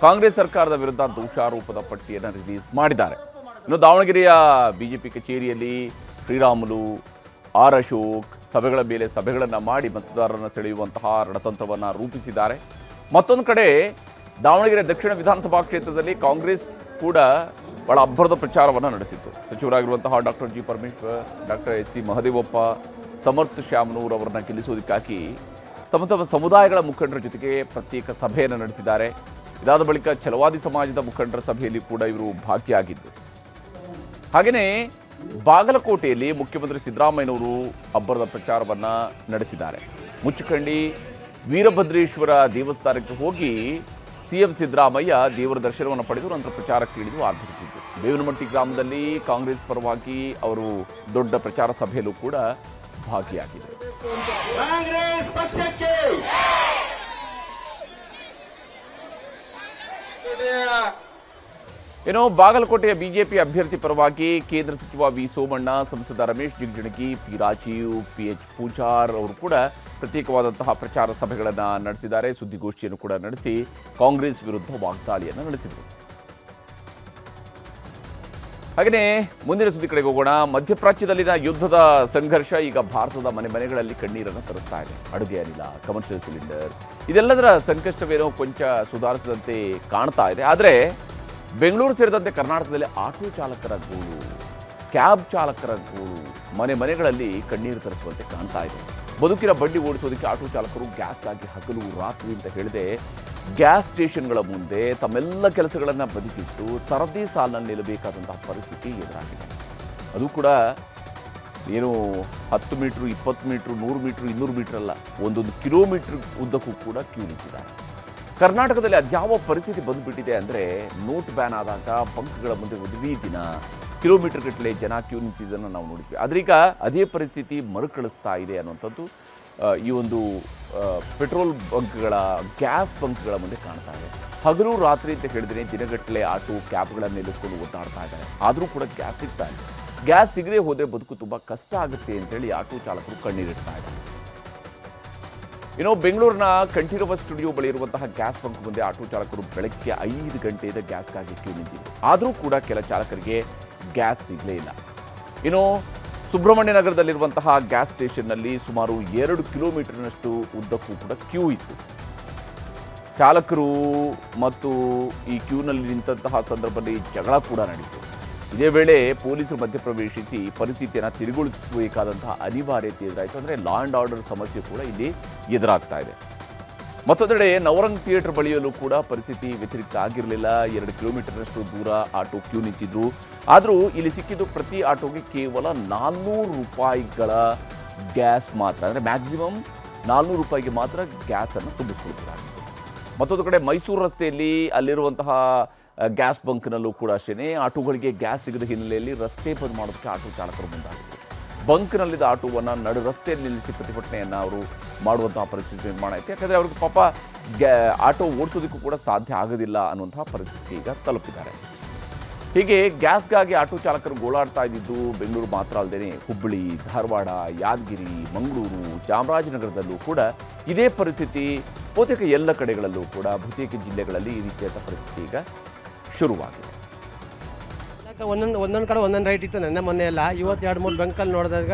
ಕಾಂಗ್ರೆಸ್ ಸರ್ಕಾರದ ವಿರುದ್ಧ ದೋಷಾರೋಪದ ಪಟ್ಟಿಯನ್ನು ರಿಲೀಸ್ ಮಾಡಿದ್ದಾರೆ. ಇನ್ನು ದಾವಣಗೆರೆಯ ಬಿಜೆಪಿ ಕಚೇರಿಯಲ್ಲಿ ಶ್ರೀರಾಮುಲು, ಆರ್ ಅಶೋಕ್ ಸಭೆಗಳ ಮೇಲೆ ಸಭೆಗಳನ್ನು ಮಾಡಿ ಮತದಾರರನ್ನು ಸೆಳೆಯುವಂತಹ ರಣತಂತ್ರವನ್ನು ರೂಪಿಸಿದ್ದಾರೆ. ಮತ್ತೊಂದು ಕಡೆ ದಾವಣಗೆರೆ ದಕ್ಷಿಣ ವಿಧಾನಸಭಾ ಕ್ಷೇತ್ರದಲ್ಲಿ ಕಾಂಗ್ರೆಸ್ ಕೂಡ ಬಹಳ ಅಬ್ಬರದ ಪ್ರಚಾರವನ್ನು ನಡೆಸಿತ್ತು. ಸಚಿವರಾಗಿರುವಂತಹ doctor G Parameshwar, doctor H C Mahadevappa, Samarth Shamanur ಅವರನ್ನು ಗೆಲ್ಲಿಸೋದಕ್ಕಾಗಿ ತಮ್ಮ ಸಮುದಾಯಗಳ ಮುಖಂಡರ ಜೊತೆಗೆ ಪ್ರತ್ಯೇಕ ಸಭೆಯನ್ನು ನಡೆಸಿದ್ದಾರೆ. ಇದಾದ ಬಳಿಕ ಛಲವಾದಿ ಸಮಾಜದ ಮುಖಂಡರ ಸಭೆಯಲ್ಲಿ ಕೂಡ ಇವರು ಭಾಗಿಯಾಗಿದ್ದು. ಹಾಗೆಯೇ ಬಾಗಲಕೋಟೆಯಲ್ಲಿ ಮುಖ್ಯಮಂತ್ರಿ ಸಿದ್ದರಾಮಯ್ಯನವರು ಅಬ್ಬರದ ಪ್ರಚಾರವನ್ನು ನಡೆಸಿದ್ದಾರೆ. ಮುಚ್ಚಕಂಡಿ ವೀರಭದ್ರೇಶ್ವರ ದೇವಸ್ಥಾನಕ್ಕೆ ಹೋಗಿ ಸಿಎಂ ಸಿದ್ದರಾಮಯ್ಯ ದೇವರ ದರ್ಶನವನ್ನು ಪಡೆದು ನಂತರ ಪ್ರಚಾರಕ್ಕೆ ಇಳಿದು ಆರ್ಭಟಿಸಿದ್ದು. ಬೇವಿನಮಟ್ಟಿ ಗ್ರಾಮದಲ್ಲಿ ಕಾಂಗ್ರೆಸ್ ಪರವಾಗಿ ಅವರು ದೊಡ್ಡ ಪ್ರಚಾರ ಸಭೆಯಲ್ಲೂ ಕೂಡ ಭಾಗಿಯಾಗಿದ್ದರು. ಏನೋ ಬಾಗಲಕೋಟೆಯ ಬಿಜೆಪಿ ಅಭ್ಯರ್ಥಿ ಪರವಾಗಿ ಕೇಂದ್ರ ಸಚಿವ ವಿ ಸೋಮಣ್ಣ, ಸಂಸದ ರಮೇಶ್ ಜಿಗಜಿಣಗಿ, ಪಿ ರಾಜೀವ್, PH ಪೂಜಾರ್ ಅವರು ಕೂಡ ಪ್ರತ್ಯೇಕವಾದಂತಹ ಪ್ರಚಾರ ಸಭೆಗಳನ್ನು ನಡೆಸಿದ್ದಾರೆ. ಸುದ್ದಿಗೋಷ್ಠಿಯನ್ನು ಕೂಡ ನಡೆಸಿ ಕಾಂಗ್ರೆಸ್ ವಿರುದ್ಧ ವಾಗ್ದಾಳಿಯನ್ನು ನಡೆಸಿದರು. ಹಾಗೆಯೇ ಮುಂದಿನ ಸುದ್ದಿ ಕಡೆಗೆ ಹೋಗೋಣ. ಮಧ್ಯಪ್ರಾಚ್ಯದಲ್ಲಿನ ಯುದ್ಧದ ಸಂಘರ್ಷ ಈಗ ಭಾರತದ ಮನೆಗಳಲ್ಲಿ ಕಣ್ಣೀರನ್ನು ತರಿಸ್ತಾ ಇದೆ. ಅಡುಗೆ ಅನಿಲ, ಕಮರ್ಷಿಯಲ್ ಸಿಲಿಂಡರ್ ಇದೆಲ್ಲದರ ಸಂಕಷ್ಟವೇನೋ ಕೊಂಚ ಸುಧಾರಿಸಿದಂತೆ ಕಾಣ್ತಾ ಇದೆ. ಆದರೆ ಬೆಂಗಳೂರು ಸೇರಿದಂತೆ ಕರ್ನಾಟಕದಲ್ಲಿ ಆಟೋ ಚಾಲಕರ ಗೋಳು, ಕ್ಯಾಬ್ ಚಾಲಕರ ಗೋಳು ಮನೆಗಳಲ್ಲಿ ಕಣ್ಣೀರು ತರಿಸುವಂತೆ ಕಾಣ್ತಾ ಇದೆ. ಬದುಕಿನ ಬಂಡಿ ಓಡಿಸೋದಕ್ಕೆ ಆಟೋ ಚಾಲಕರು ಗ್ಯಾಸ್ಗಾಗಿ ಹಗಲು ರಾತ್ರಿ ಅಂತ ಹೇಳಿದೆ ಗ್ಯಾಸ್ ಸ್ಟೇಷನ್ಗಳ ಮುಂದೆ ತಮ್ಮೆಲ್ಲ ಕೆಲಸಗಳನ್ನು ಬದಿಗಿಟ್ಟು ಸರದಿ ಸಾಲಿನಲ್ಲಿ ನಿಲ್ಲಬೇಕಾದಂತಹ ಪರಿಸ್ಥಿತಿ ಎದುರಾಗಿದೆ. ಅದು ಕೂಡ ಏನು 10 ಮೀಟ್ರು, 20 ಮೀಟ್ರು, 100 ಮೀಟ್ರು, 200 ಮೀಟ್ರ್ ಅಲ್ಲ, 1 ಕಿಲೋಮೀಟ್ರ್ ಉದ್ದಕ್ಕೂ ಕೂಡ ಕ್ಯೂ ನಿಂತಿದ್ದಾರೆ. ಕರ್ನಾಟಕದಲ್ಲಿ ಅದ್ಯಾವ ಪರಿಸ್ಥಿತಿ ಬಂದುಬಿಟ್ಟಿದೆ ಅಂದರೆ, ನೋಟ್ ಬ್ಯಾನ್ ಆದಾಗ ಬಂಕ್ಗಳ ಮುಂದೆ ಇಡೀ ದಿನ ಕಿಲೋಮೀಟರ್ ಗಟ್ಟಲೆ ಜನ ಕ್ಯೂ ನಿಂತಿದ್ದನ್ನು ನಾವು ನೋಡಿದ್ವಿ. ಆದ್ರೀಗ ಅದೇ ಪರಿಸ್ಥಿತಿ ಮರುಕಳಿಸ್ತಾ ಇದೆ ಅನ್ನುವಂಥದ್ದು ಈ ಒಂದು ಪೆಟ್ರೋಲ್ ಬಂಕ್ಗಳ, ಗ್ಯಾಸ್ ಬಂಕ್ಗಳ ಮುಂದೆ ಕಾಣ್ತಾ ಇದೆ. ಹಗಲು ರಾತ್ರಿ ಅಂತ ಹೇಳಿದ್ರೆ ದಿನಗಟ್ಟಲೆ ಆಟೋ ಕ್ಯಾಬ್ಗಳನ್ನು ನಿಲ್ಲಿಸ್ಕೊಂಡು ಓಡಾಡ್ತಾ ಇದ್ದಾರೆ. ಆದರೂ ಕೂಡ ಗ್ಯಾಸ್ ಸಿಗ್ತಾ ಇದೆ. ಗ್ಯಾಸ್ ಸಿಗದೆ ಹೋದರೆ ಬದುಕು ತುಂಬ ಕಷ್ಟ ಆಗುತ್ತೆ ಅಂತೇಳಿ ಆಟೋ ಚಾಲಕರು ಕಣ್ಣೀರಿಡ್ತಾ ಇದ್ದಾರೆ. ಇನ್ನು ಬೆಂಗಳೂರಿನ ಕಂಠೀರವ ಸ್ಟುಡಿಯೋ ಬಳಿ ಇರುವಂತಹ ಗ್ಯಾಸ್ ಬಂಕ್ ಮುಂದೆ ಆಟೋ ಚಾಲಕರು ಬೆಳಗ್ಗೆ 5 ಗಂಟೆಯಿಂದ ಗ್ಯಾಸ್ಗಾಗಿ ಕ್ಯೂ ನಿಂತಿದ್ರು. ಆದರೂ ಕೂಡ ಕೆಲ ಚಾಲಕರಿಗೆ ಗ್ಯಾಸ್ ಸಿಗಲೇ ಇಲ್ಲ. ಇನ್ನು ಸುಬ್ರಹ್ಮಣ್ಯ ನಗರದಲ್ಲಿರುವಂತಹ ಗ್ಯಾಸ್ ಸ್ಟೇಷನ್ನಲ್ಲಿ ಸುಮಾರು 2 ಕಿಲೋಮೀಟರ್ನಷ್ಟು ಉದ್ದಕ್ಕೂ ಕೂಡ ಕ್ಯೂ ಇತ್ತು. ಚಾಲಕರು ಮತ್ತು ಈ ಕ್ಯೂನಲ್ಲಿ ನಿಂತಹ ಸಂದರ್ಭದಲ್ಲಿ ಜಗಳ ಕೂಡ ನಡೆಯಿತು. ಇದೇ ವೇಳೆ ಪೊಲೀಸರು ಮಧ್ಯಪ್ರವೇಶಿಸಿ ಪರಿಸ್ಥಿತಿಯನ್ನು ತಿರುಗೊಳಿಸಬೇಕಾದಂತಹ ಅನಿವಾರ್ಯತೆ ಎದುರಾಯಿತು. ಅಂದರೆ ಲಾ ಆ್ಯಂಡ್ ಆರ್ಡರ್ ಸಮಸ್ಯೆ ಕೂಡ ಇಲ್ಲಿ ಎದುರಾಗ್ತಾ ಇದೆ. ಮತ್ತೊಂದೆಡೆ ನವರಂಗ್ ಥಿಯೇಟರ್ ಬಳಿಯಲ್ಲೂ ಕೂಡ ಪರಿಸ್ಥಿತಿ ವ್ಯತಿರಿಕ್ತ ಆಗಿರಲಿಲ್ಲ. 2 ಕಿಲೋಮೀಟರ್ನಷ್ಟು ದೂರ ಆಟೋ ಕ್ಯೂ ನಿಂತಿದ್ರು. ಆದರೂ ಇಲ್ಲಿ ಸಿಕ್ಕಿದ್ದು ಪ್ರತಿ ಆಟೋಗೆ ಕೇವಲ 400 ರೂಪಾಯಿಗಳ ಗ್ಯಾಸ್ ಮಾತ್ರ. ಅಂದರೆ ಮ್ಯಾಕ್ಸಿಮಮ್ 400 ರೂಪಾಯಿಗೆ ಮಾತ್ರ ಗ್ಯಾಸನ್ನು ತುಂಬಿಸ್ಕೊಳ್ಬೇಕಾಗಿತ್ತು. ಮತ್ತೊಂದು ಕಡೆ ಮೈಸೂರು ರಸ್ತೆಯಲ್ಲಿ ಅಲ್ಲಿರುವಂತಹ ಗ್ಯಾಸ್ ಬಂಕ್ನಲ್ಲೂ ಕೂಡ ಅಷ್ಟೇ ಆಟೋಗಳಿಗೆ ಗ್ಯಾಸ್ ಸಿಗದ ಹಿನ್ನೆಲೆಯಲ್ಲಿ ರಸ್ತೆ ಬಂದ್ ಮಾಡೋದಕ್ಕೆ ಆಟೋ ಚಾಲಕರು ಮುಂದಾಗಿದ್ದರು. ಬಂಕ್ನಲ್ಲಿದ್ದ ಆಟೋವನ್ನು ನಡು ರಸ್ತೆಯಲ್ಲಿ ನಿಲ್ಲಿಸಿ ಪ್ರತಿಭಟನೆಯನ್ನು ಅವರು ಮಾಡುವಂತಹ ಪರಿಸ್ಥಿತಿ ನಿರ್ಮಾಣ ಆಯಿತು. ಯಾಕಂದರೆ ಅವ್ರಿಗೆ ಪಾಪ ಆಟೋ ಓಡಿಸೋದಕ್ಕೂ ಕೂಡ ಸಾಧ್ಯ ಆಗೋದಿಲ್ಲ ಅನ್ನುವಂತಹ ಪರಿಸ್ಥಿತಿ ಈಗ ತಲುಪಿದ್ದಾರೆ. ಹೀಗೆ ಗ್ಯಾಸ್ಗಾಗಿ ಆಟೋ ಚಾಲಕರು ಗೋಳಾಡ್ತಾ ಇದ್ದಿದ್ದು ಬೆಂಗಳೂರು ಮಾತ್ರ ಅಲ್ಲದೆ ಹುಬ್ಬಳ್ಳಿ, ಧಾರವಾಡ, ಯಾದಗಿರಿ, ಮಂಗಳೂರು, ಚಾಮರಾಜನಗರದಲ್ಲೂ ಕೂಡ ಇದೇ ಪರಿಸ್ಥಿತಿ. ಬಹುತೇಕ ಎಲ್ಲ ಕಡೆಗಳಲ್ಲೂ ಕೂಡ ಬಹುತೇಕ ಜಿಲ್ಲೆಗಳಲ್ಲಿ ಈ ರೀತಿಯಾದ ಪರಿಸ್ಥಿತಿ ಈಗ ಶುರುವಾಗಿದೆ. ಒಂದೊಂದು ಕಡೆ ಒಂದೊಂದು ರೈಟ್ ಇತ್ತು. ನನ್ನ ಮೊನ್ನೆ ಎಲ್ಲ 2-3 ಬಂಕಲ್ಲಿ ನೋಡಿದಾಗ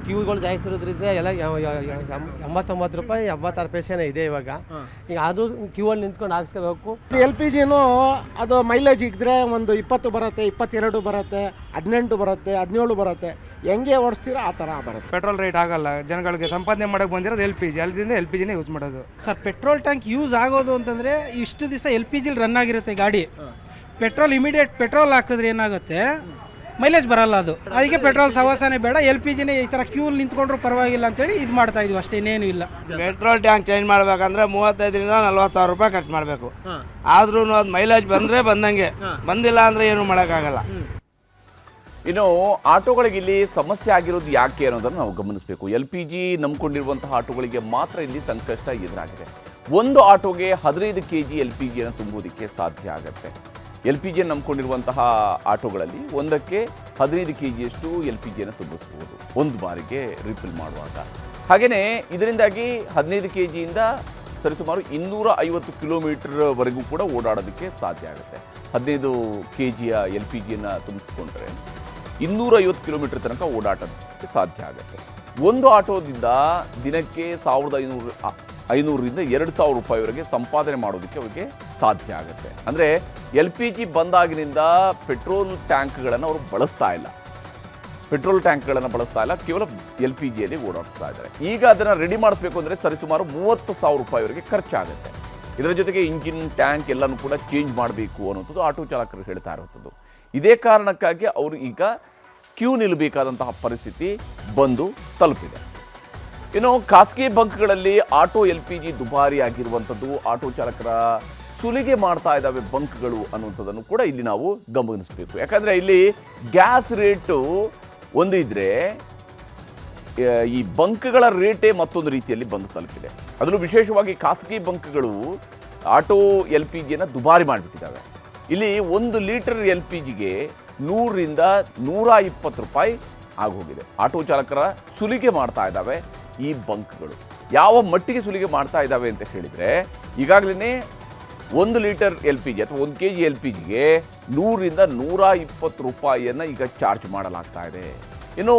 ಕ್ಯೂಗಳು ಜಾಸ್ತಿ ಇರೋದ್ರಿಂದ ಎಲ್ಲ 89 ರೂಪಾಯಿ 86 ಪೈಸೆನೇ ಇದೆ ಇವಾಗ. ಈಗ ಅದು ಕ್ಯೂ ಅಲ್ಲಿ ನಿಂತ್ಕೊಂಡು ಹಾಕ್ಸ್ಕೋಬೇಕು. LPGನೂ ಅದು ಮೈಲೇಜ್ ಇದ್ದರೆ ಒಂದು 20 ಬರುತ್ತೆ, 22 ಬರುತ್ತೆ, 18 ಬರುತ್ತೆ, 17 ಬರುತ್ತೆ. ಹೆಂಗೆ ಓಡಿಸ್ತೀರಾ ಆ ಥರ ಬರುತ್ತೆ. ಪೆಟ್ರೋಲ್ ರೇಟ್ ಆಗಲ್ಲ, ಜನಗಳಿಗೆ ಸಂಪಾದನೆ ಮಾಡೋಕೆ ಬಂದಿರೋದು LPG, ಅಲ್ಲಿಂದ LPGನೇ ಯೂಸ್ ಮಾಡೋದು. ಸರ್, ಪೆಟ್ರೋಲ್ ಟ್ಯಾಂಕ್ ಯೂಸ್ ಆಗೋದು ಅಂತಂದರೆ ಇಷ್ಟು ದಿವಸ LPGಲಿ ರನ್ ಆಗಿರುತ್ತೆ ಗಾಡಿ. ಪೆಟ್ರೋಲ್ ಇಮಿಡಿಯೇಟ್ ಪೆಟ್ರೋಲ್ ಹಾಕಿದ್ರೆ ಏನಾಗುತ್ತೆ, ಮೈಲೇಜ್ ಬರಲ್ಲ. ಅದಕ್ಕೆ ಪೆಟ್ರೋಲ್ ಸವಾಸನೆ ಬೇಡ, LPGನೇ ಈ ಥರ ಕ್ಯೂಲ್ ನಿಂತ್ಕೊಂಡ್ರು ಪರವಾಗಿಲ್ಲ ಅಂತೇಳಿ ಇದು ಮಾಡ್ತಾ ಇದೀವಿ ಅಷ್ಟೇ, ಇನ್ನೇನು ಇಲ್ಲ. ಪೆಟ್ರೋಲ್ ಟ್ಯಾಂಕ್ ಚೇಂಜ್ ಮಾಡಬೇಕಂದ್ರೆ 35,000 ರಿಂದ 40,000 ರೂಪಾಯಿ ಖರ್ಚು ಮಾಡಬೇಕು. ಆದ್ರೂ ಅದು ಮೈಲೇಜ್ ಬಂದರೆ ಬಂದಂಗೆ, ಬಂದಿಲ್ಲ ಅಂದರೆ ಏನು ಮಾಡೋಕ್ಕಾಗಲ್ಲ. ಇನ್ನು ಆಟೋಗಳಿಗೆ ಇಲ್ಲಿ ಸಮಸ್ಯೆ ಆಗಿರೋದು ಯಾಕೆ ಅನ್ನೋದನ್ನು ನಾವು ಗಮನಿಸಬೇಕು. LPG ನಂಬಿಕೊಂಡಿರುವಂತಹ ಆಟೋಗಳಿಗೆ ಮಾತ್ರ ಇಲ್ಲಿ ಸಂಕಷ್ಟ ಎದುರಾಗಿದೆ. ಒಂದು ಆಟೋಗೆ 15 kg LPGಯನ್ನು ತುಂಬುವುದಕ್ಕೆ ಸಾಧ್ಯ ಆಗುತ್ತೆ. LPG ನಂಬಿಕೊಂಡಿರುವಂತಹ ಆಟೋಗಳಲ್ಲಿ ಒಂದಕ್ಕೆ 15 kgಯಷ್ಟು LPGಯನ್ನು ತುಂಬಿಸಬಹುದು ಒಂದು ಬಾರಿಗೆ ರಿಫಿಲ್ ಮಾಡುವಾಗ. ಹಾಗೆಯೇ ಇದರಿಂದಾಗಿ 15 kgಯಿಂದ ಸರಿಸುಮಾರು 250 ಕಿಲೋಮೀಟರ್ವರೆಗೂ ಕೂಡ ಓಡಾಡೋದಕ್ಕೆ ಸಾಧ್ಯ ಆಗುತ್ತೆ. 15 kgಯ LPGಯನ್ನು ತುಂಬಿಸ್ಕೊಂಡ್ರೆ 250 ಕಿಲೋಮೀಟರ್ ತನಕ ಓಡಾಟಕ್ಕೆ ಸಾಧ್ಯ ಆಗುತ್ತೆ. ಒಂದು ಆಟೋದಿಂದ ದಿನಕ್ಕೆ 1,500ರಿಂದ 2,000 ರೂಪಾಯಿವರೆಗೆ ಸಂಪಾದನೆ ಮಾಡೋದಕ್ಕೆ ಅವರಿಗೆ ಸಾಧ್ಯ ಆಗುತ್ತೆ. ಅಂದರೆ LPG ಬಂದಾಗಿನಿಂದ ಪೆಟ್ರೋಲ್ ಟ್ಯಾಂಕ್ಗಳನ್ನು ಅವರು ಬಳಸ್ತಾ ಇಲ್ಲ, ಕೇವಲ LPGಯಲ್ಲಿ ಓಡಾಡ್ತಾ ಇದ್ದಾರೆ. ಈಗ ಅದನ್ನು ರೆಡಿ ಮಾಡಿಸ್ಬೇಕು ಅಂದರೆ ಸರಿಸುಮಾರು 30,000 ರೂಪಾಯಿವರೆಗೆ ಖರ್ಚಾಗುತ್ತೆ. ಇದರ ಜೊತೆಗೆ ಇಂಜಿನ್, ಟ್ಯಾಂಕ್ ಎಲ್ಲನೂ ಕೂಡ ಚೇಂಜ್ ಮಾಡಬೇಕು ಅನ್ನೋಂಥದ್ದು ಆಟೋ ಚಾಲಕರು ಹೇಳ್ತಾ ಇರುವಂಥದ್ದು. ಇದೇ ಕಾರಣಕ್ಕಾಗಿ ಅವರು ಈಗ ಕ್ಯೂ ನಿಲ್ಲಬೇಕಾದಂತಹ ಪರಿಸ್ಥಿತಿ ಬಂದು ತಲುಪಿದೆ. ಇನ್ನು ಖಾಸಗಿ ಬಂಕ್ಗಳಲ್ಲಿ ಆಟೋ LPG ದುಬಾರಿ ಆಗಿರುವಂಥದ್ದು, ಆಟೋ ಚಾಲಕರ ಸುಲಿಗೆ ಮಾಡ್ತಾ ಇದ್ದಾವೆ ಬಂಕ್ಗಳು ಅನ್ನುವಂಥದ್ದನ್ನು ಕೂಡ ಇಲ್ಲಿ ನಾವು ಗಮನಿಸಬೇಕು. ಯಾಕಂದರೆ ಇಲ್ಲಿ ಗ್ಯಾಸ್ ರೇಟು ಒಂದು ಇದ್ದರೆ ಈ ಬಂಕ್ಗಳ ರೇಟೇ ಮತ್ತೊಂದು ರೀತಿಯಲ್ಲಿ ಬಂದು ತಲುಪಿದೆ. ಅದರಲ್ಲೂ ವಿಶೇಷವಾಗಿ ಖಾಸಗಿ ಬಂಕ್ಗಳು ಆಟೋ LPGಯನ್ನು ದುಬಾರಿ ಮಾಡಿಬಿಟ್ಟಿದ್ದಾವೆ. ಇಲ್ಲಿ 1 ಲೀಟರ್ LPGಗೆ 100ರಿಂದ 120 ರೂಪಾಯಿ ಆಗೋಗಿದೆ. ಆಟೋ ಚಾಲಕರ ಸುಲಿಗೆ ಮಾಡ್ತಾ ಇದ್ದಾವೆ ಈ ಬಂಕ್ಗಳು. ಯಾವ ಮಟ್ಟಿಗೆ ಸುಲಿಗೆ ಮಾಡ್ತಾ ಇದ್ದಾವೆ ಅಂತ ಹೇಳಿದರೆ, ಈಗಾಗಲೇ 1 ಲೀಟರ್ LPG ಅಥವಾ 1 kg LPGಗೆ 100ರಿಂದ 120 ರೂಪಾಯಿಯನ್ನು ಈಗ ಚಾರ್ಜ್ ಮಾಡಲಾಗ್ತಾ ಇದೆ. ಇನ್ನು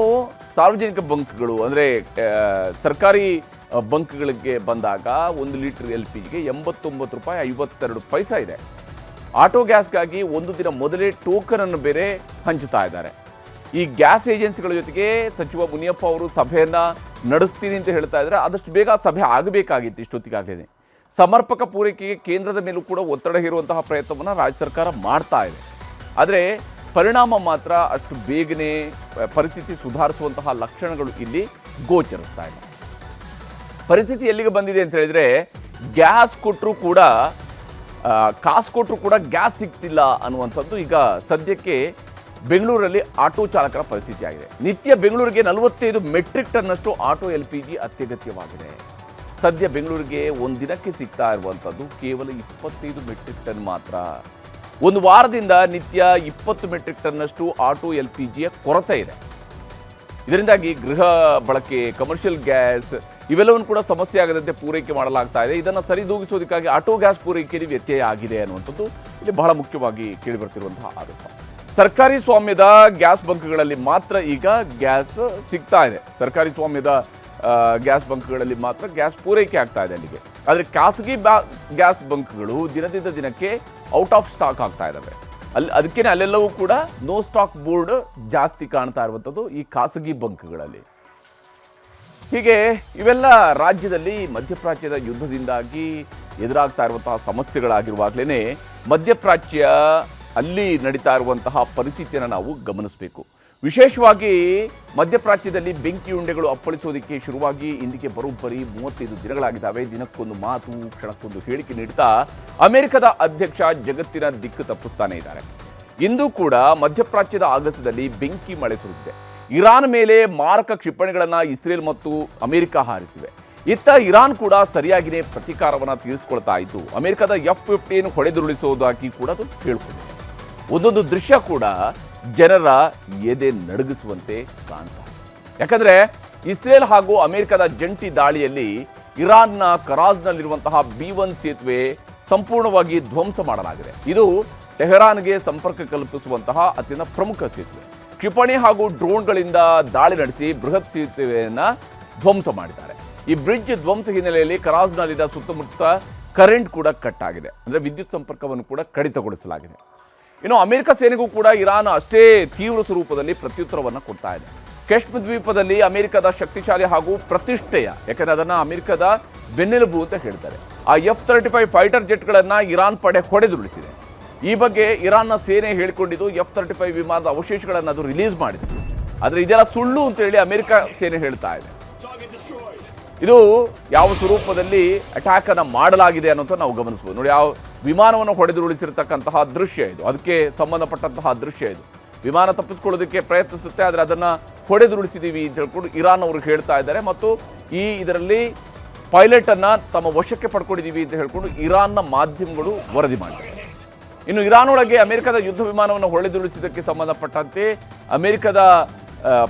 ಸಾರ್ವಜನಿಕ ಬಂಕ್ಗಳು ಅಂದರೆ ಸರ್ಕಾರಿ ಬಂಕ್ಗಳಿಗೆ ಬಂದಾಗ 1 ಲೀಟರ್ LPGಗೆ 89 ರೂಪಾಯಿ 52 ಪೈಸೆ ಇದೆ. ಆಟೋ ಗ್ಯಾಸ್ಗಾಗಿ ಒಂದು ದಿನ ಮೊದಲೇ ಟೋಕನ್ ಅನ್ನು ಬೇರೆ ಹಂಚುತ್ತಾ ಇದ್ದಾರೆ. ಈ ಗ್ಯಾಸ್ ಏಜೆನ್ಸಿಗಳ ಜೊತೆಗೆ ಸಚಿವ ಮುನಿಯಪ್ಪ ಅವರು ಸಭೆಯನ್ನ ನಡೆಸ್ತೀನಿ ಅಂತ ಹೇಳ್ತಾ ಇದ್ದಾರೆ. ಆದಷ್ಟು ಬೇಗ ಸಭೆ ಆಗಬೇಕಾಗಿತ್ತು ಇಷ್ಟೊತ್ತಿಗಾಗಲೇ. ಸಮರ್ಪಕ ಪೂರೈಕೆಗೆ ಕೇಂದ್ರದ ಮೇಲೂ ಕೂಡ ಒತ್ತಡ ಹೇರುವಂತಹ ಪ್ರಯತ್ನವನ್ನು ರಾಜ್ಯ ಸರ್ಕಾರ ಮಾಡ್ತಾ ಇದೆ. ಆದರೆ ಪರಿಣಾಮ ಮಾತ್ರ ಅಷ್ಟು ಬೇಗನೆ ಪರಿಸ್ಥಿತಿ ಸುಧಾರಿಸುವಂತಹ ಲಕ್ಷಣಗಳು ಇಲ್ಲಿ ಗೋಚರಿಸ್ತಾ ಇದೆ. ಪರಿಸ್ಥಿತಿ ಎಲ್ಲಿಗೆ ಬಂದಿದೆ ಅಂತ ಹೇಳಿದ್ರೆ, ಗ್ಯಾಸ್ ಕೊಟ್ಟರು ಕೂಡ ಕಾಸು ಕೊಟ್ಟರು ಕೂಡ ಗ್ಯಾಸ್ ಸಿಗ್ತಿಲ್ಲ ಅನ್ನುವಂಥದ್ದು ಈಗ ಸದ್ಯಕ್ಕೆ ಬೆಂಗಳೂರಲ್ಲಿ ಆಟೋ ಚಾಲಕರ ಪರಿಸ್ಥಿತಿ ಆಗಿದೆ. ನಿತ್ಯ ಬೆಂಗಳೂರಿಗೆ 45 ಮೆಟ್ರಿಕ್ ಟನ್ನಷ್ಟು ಆಟೋ LPG ಅತ್ಯಗತ್ಯವಾಗಿದೆ. ಸದ್ಯ ಬೆಂಗಳೂರಿಗೆ ಒಂದು ದಿನಕ್ಕೆ ಸಿಗ್ತಾ ಇರುವಂಥದ್ದು ಕೇವಲ 25 ಮೆಟ್ರಿಕ್ ಟನ್ ಮಾತ್ರ. ಒಂದು ವಾರದಿಂದ ನಿತ್ಯ 20 ಮೆಟ್ರಿಕ್ ಟನ್ನಷ್ಟು ಆಟೋ LPGಯ ಕೊರತೆ ಇದೆ. ಇದರಿಂದಾಗಿ ಗೃಹ ಬಳಕೆ, ಕಮರ್ಷಿಯಲ್ ಗ್ಯಾಸ್ ಇವೆಲ್ಲವನ್ನು ಕೂಡ ಸಮಸ್ಯೆ ಆಗದಂತೆ ಪೂರೈಕೆ ಮಾಡಲಾಗ್ತಾ ಇದೆ. ಇದನ್ನು ಸರಿದೂಗಿಸೋದಕ್ಕಾಗಿ ಆಟೋ ಗ್ಯಾಸ್ ಪೂರೈಕೆಯಲ್ಲಿ ವ್ಯತ್ಯಯ ಆಗಿದೆ ಅನ್ನುವಂಥದ್ದು ಇಲ್ಲಿ ಬಹಳ ಮುಖ್ಯವಾಗಿ ಕೇಳಿಬರ್ತಿರುವಂತಹ ಆರೋಪ. ಸರ್ಕಾರಿ ಸ್ವಾಮ್ಯದ ಗ್ಯಾಸ್ ಬಂಕ್ಗಳಲ್ಲಿ ಮಾತ್ರ ಈಗ ಗ್ಯಾಸ್ ಸಿಗ್ತಾ ಇದೆ. ಸರ್ಕಾರಿ ಸ್ವಾಮ್ಯದ ಗ್ಯಾಸ್ ಬಂಕ್ಗಳಲ್ಲಿ ಮಾತ್ರ ಗ್ಯಾಸ್ ಪೂರೈಕೆ ಆಗ್ತಾ ಇದೆ ಅಲ್ಲಿಗೆ. ಆದರೆ ಖಾಸಗಿ ಗ್ಯಾಸ್ ಬಂಕ್ಗಳು ದಿನದಿಂದ ದಿನಕ್ಕೆ ಔಟ್ ಆಫ್ ಸ್ಟಾಕ್ ಆಗ್ತಾ ಇದ್ದಾವೆ. ಅದಕ್ಕೇನೆ ಅಲ್ಲೆಲ್ಲವೂ ಕೂಡ ನೋ ಸ್ಟಾಕ್ ಬೋರ್ಡ್ ಜಾಸ್ತಿ ಕಾಣ್ತಾ ಇರುವಂಥದ್ದು ಈ ಖಾಸಗಿ ಬಂಕ್ಗಳಲ್ಲಿ. ಹೀಗೆ ಇವೆಲ್ಲ ರಾಜ್ಯದಲ್ಲಿ ಮಧ್ಯಪ್ರಾಚ್ಯದ ಯುದ್ಧದಿಂದಾಗಿ ಎದುರಾಗ್ತಾ ಇರುವಂತಹ ಸಮಸ್ಯೆಗಳಾಗಿರುವಾಗಲೇ ಮಧ್ಯಪ್ರಾಚ್ಯ ಅಲ್ಲಿ ನಡೀತಾ ಇರುವಂತಹ ಪರಿಸ್ಥಿತಿಯನ್ನು ನಾವು ಗಮನಿಸಬೇಕು. ವಿಶೇಷವಾಗಿ ಮಧ್ಯಪ್ರಾಚ್ಯದಲ್ಲಿ ಬೆಂಕಿ ಉಂಡೆಗಳು ಅಪ್ಪಳಿಸೋದಕ್ಕೆ ಶುರುವಾಗಿ ಇಂದಿಗೆ ಬರೋಬ್ಬರಿ 35 ದಿನಗಳಾಗಿದ್ದಾವೆ. ದಿನಕ್ಕೊಂದು ಮಾತು, ಕ್ಷಣಕ್ಕೊಂದು ಹೇಳಿಕೆ ನೀಡ್ತಾ ಅಮೆರಿಕದ ಅಧ್ಯಕ್ಷ ಜಗತ್ತಿನ ದಿಕ್ಕು ತಪ್ಪಿಸ್ತಾನೆ ಇದ್ದಾರೆ. ಇಂದು ಕೂಡ ಮಧ್ಯಪ್ರಾಚ್ಯದ ಆಗಸದಲ್ಲಿ ಬೆಂಕಿ ಮಳೆ ಸುರಿದಿದೆ. ಇರಾನ್ ಮೇಲೆ ಮಾರಕ ಕ್ಷಿಪಣಿಗಳನ್ನು ಇಸ್ರೇಲ್ ಮತ್ತು ಅಮೆರಿಕ ಹಾರಿಸಿವೆ. ಇತ್ತ ಇರಾನ್ ಕೂಡ ಸರಿಯಾಗಿಯೇ ಪ್ರತೀಕಾರವನ್ನು ತೀರಿಸಿಕೊಳ್ತಾ ಇದ್ದು ಅಮೆರಿಕದ F-15 ಹೊಡೆದುರುಳಿಸೋದಾಗಿ ಕೂಡ ಅದು ಹೇಳ್ಕೊಂಡಿದೆ. ಒಂದೊಂದು ದೃಶ್ಯ ಕೂಡ ಜನರ ಎದೆ ನಡುಗಿಸುವಂತೆ ಕಾಣ್ತಾ ಇದೆ. ಯಾಕಂದ್ರೆ ಇಸ್ರೇಲ್ ಹಾಗೂ ಅಮೆರಿಕದ ಜಂಟಿ ದಾಳಿಯಲ್ಲಿ ಇರಾನ್ನ ಕರಾಜ್ನಲ್ಲಿರುವಂತಹ B1 ಸೇತುವೆ ಸಂಪೂರ್ಣವಾಗಿ ಧ್ವಂಸ ಮಾಡಲಾಗಿದೆ. ಇದು ಟೆಹರಾನ್ಗೆ ಸಂಪರ್ಕ ಕಲ್ಪಿಸುವಂತಹ ಅತ್ಯಂತ ಪ್ರಮುಖ ಸೇತುವೆ. ಕ್ಷಿಪಣಿ ಹಾಗೂ ಡ್ರೋನ್ಗಳಿಂದ ದಾಳಿ ನಡೆಸಿ ಬೃಹತ್ ಸೇತುವೆಯನ್ನು ಧ್ವಂಸ ಮಾಡಿದ್ದಾರೆ. ಈ ಬ್ರಿಡ್ಜ್ ಧ್ವಂಸ ಹಿನ್ನೆಲೆಯಲ್ಲಿ ಕರಾಜ್ನಲ್ಲಿದ್ದ ಸುತ್ತಮುತ್ತ ಕರೆಂಟ್ ಕೂಡ ಕಟ್ ಆಗಿದೆ. ಅಂದರೆ ವಿದ್ಯುತ್ ಸಂಪರ್ಕವನ್ನು ಕೂಡ ಕಡಿತಗೊಳಿಸಲಾಗಿದೆ. ಇನ್ನು ಅಮೆರಿಕ ಸೇನೆಗೂ ಕೂಡ ಇರಾನ್ ಅಷ್ಟೇ ತೀವ್ರ ಸ್ವರೂಪದಲ್ಲಿ ಪ್ರತ್ಯುತ್ತರವನ್ನು ಕೊಡ್ತಾ ಇದೆ. ಕೆಶ್ಮ್ ದ್ವೀಪದಲ್ಲಿ ಅಮೆರಿಕದ ಶಕ್ತಿಶಾಲಿ ಹಾಗೂ ಪ್ರತಿಷ್ಠೆಯ, ಯಾಕಂದರೆ ಅದನ್ನು ಅಮೆರಿಕದ ಬೆನ್ನೆಲುಬು ಅಂತ ಹೇಳ್ತಾರೆ, ಆ F-35 ಫೈಟರ್ ಜೆಟ್ಗಳನ್ನು ಇರಾನ್ ಪಡೆ ಹೊಡೆದುರುಳಿಸಿದೆ. ಈ ಬಗ್ಗೆ ಇರಾನ್ನ ಸೇನೆ ಹೇಳಿಕೊಂಡಿದ್ದು F-35 ವಿಮಾನದ ಅವಶೇಷಗಳನ್ನು ಅದು ರಿಲೀಸ್ ಮಾಡಿದೆ. ಆದರೆ ಇದೆಲ್ಲ ಸುಳ್ಳು ಅಂತೇಳಿ ಅಮೆರಿಕ ಸೇನೆ ಹೇಳ್ತಾ ಇದೆ. ಇದು ಯಾವ ಸ್ವರೂಪದಲ್ಲಿ ಅಟ್ಯಾಕ್ ಅನ್ನು ಮಾಡಲಾಗಿದೆ ಅನ್ನೋಂಥ ನಾವು ಗಮನಿಸಬಹುದು. ನೋಡಿ, ಯಾವ ವಿಮಾನವನ್ನು ಹೊಡೆದುರುಳಿಸಿರ್ತಕ್ಕಂತಹ ದೃಶ್ಯ ಇದು, ಅದಕ್ಕೆ ಸಂಬಂಧಪಟ್ಟಂತಹ ದೃಶ್ಯ ಇದು. ವಿಮಾನ ತಪ್ಪಿಸ್ಕೊಳ್ಳೋದಕ್ಕೆ ಪ್ರಯತ್ನಿಸುತ್ತೆ, ಆದರೆ ಅದನ್ನು ಹೊಡೆದುರುಳಿಸಿದ್ದೀವಿ ಅಂತ ಹೇಳ್ಕೊಂಡು ಇರಾನ್ ಅವರು ಹೇಳ್ತಾ ಇದ್ದಾರೆ. ಮತ್ತು ಇದರಲ್ಲಿ ಪೈಲಟನ್ನು ತಮ್ಮ ವಶಕ್ಕೆ ಪಡ್ಕೊಂಡಿದ್ದೀವಿ ಅಂತ ಹೇಳ್ಕೊಂಡು ಇರಾನ್ನ ಮಾಧ್ಯಮಗಳು ವರದಿ ಮಾಡಿದ್ದಾರೆ. ಇನ್ನು ಇರಾನ್ ಒಳಗೆ ಅಮೆರಿಕದ ಯುದ್ಧ ವಿಮಾನವನ್ನು ಹೊಡೆದುರುಳಿಸಿದ್ದಕ್ಕೆ ಸಂಬಂಧಪಟ್ಟಂತೆ ಅಮೆರಿಕದ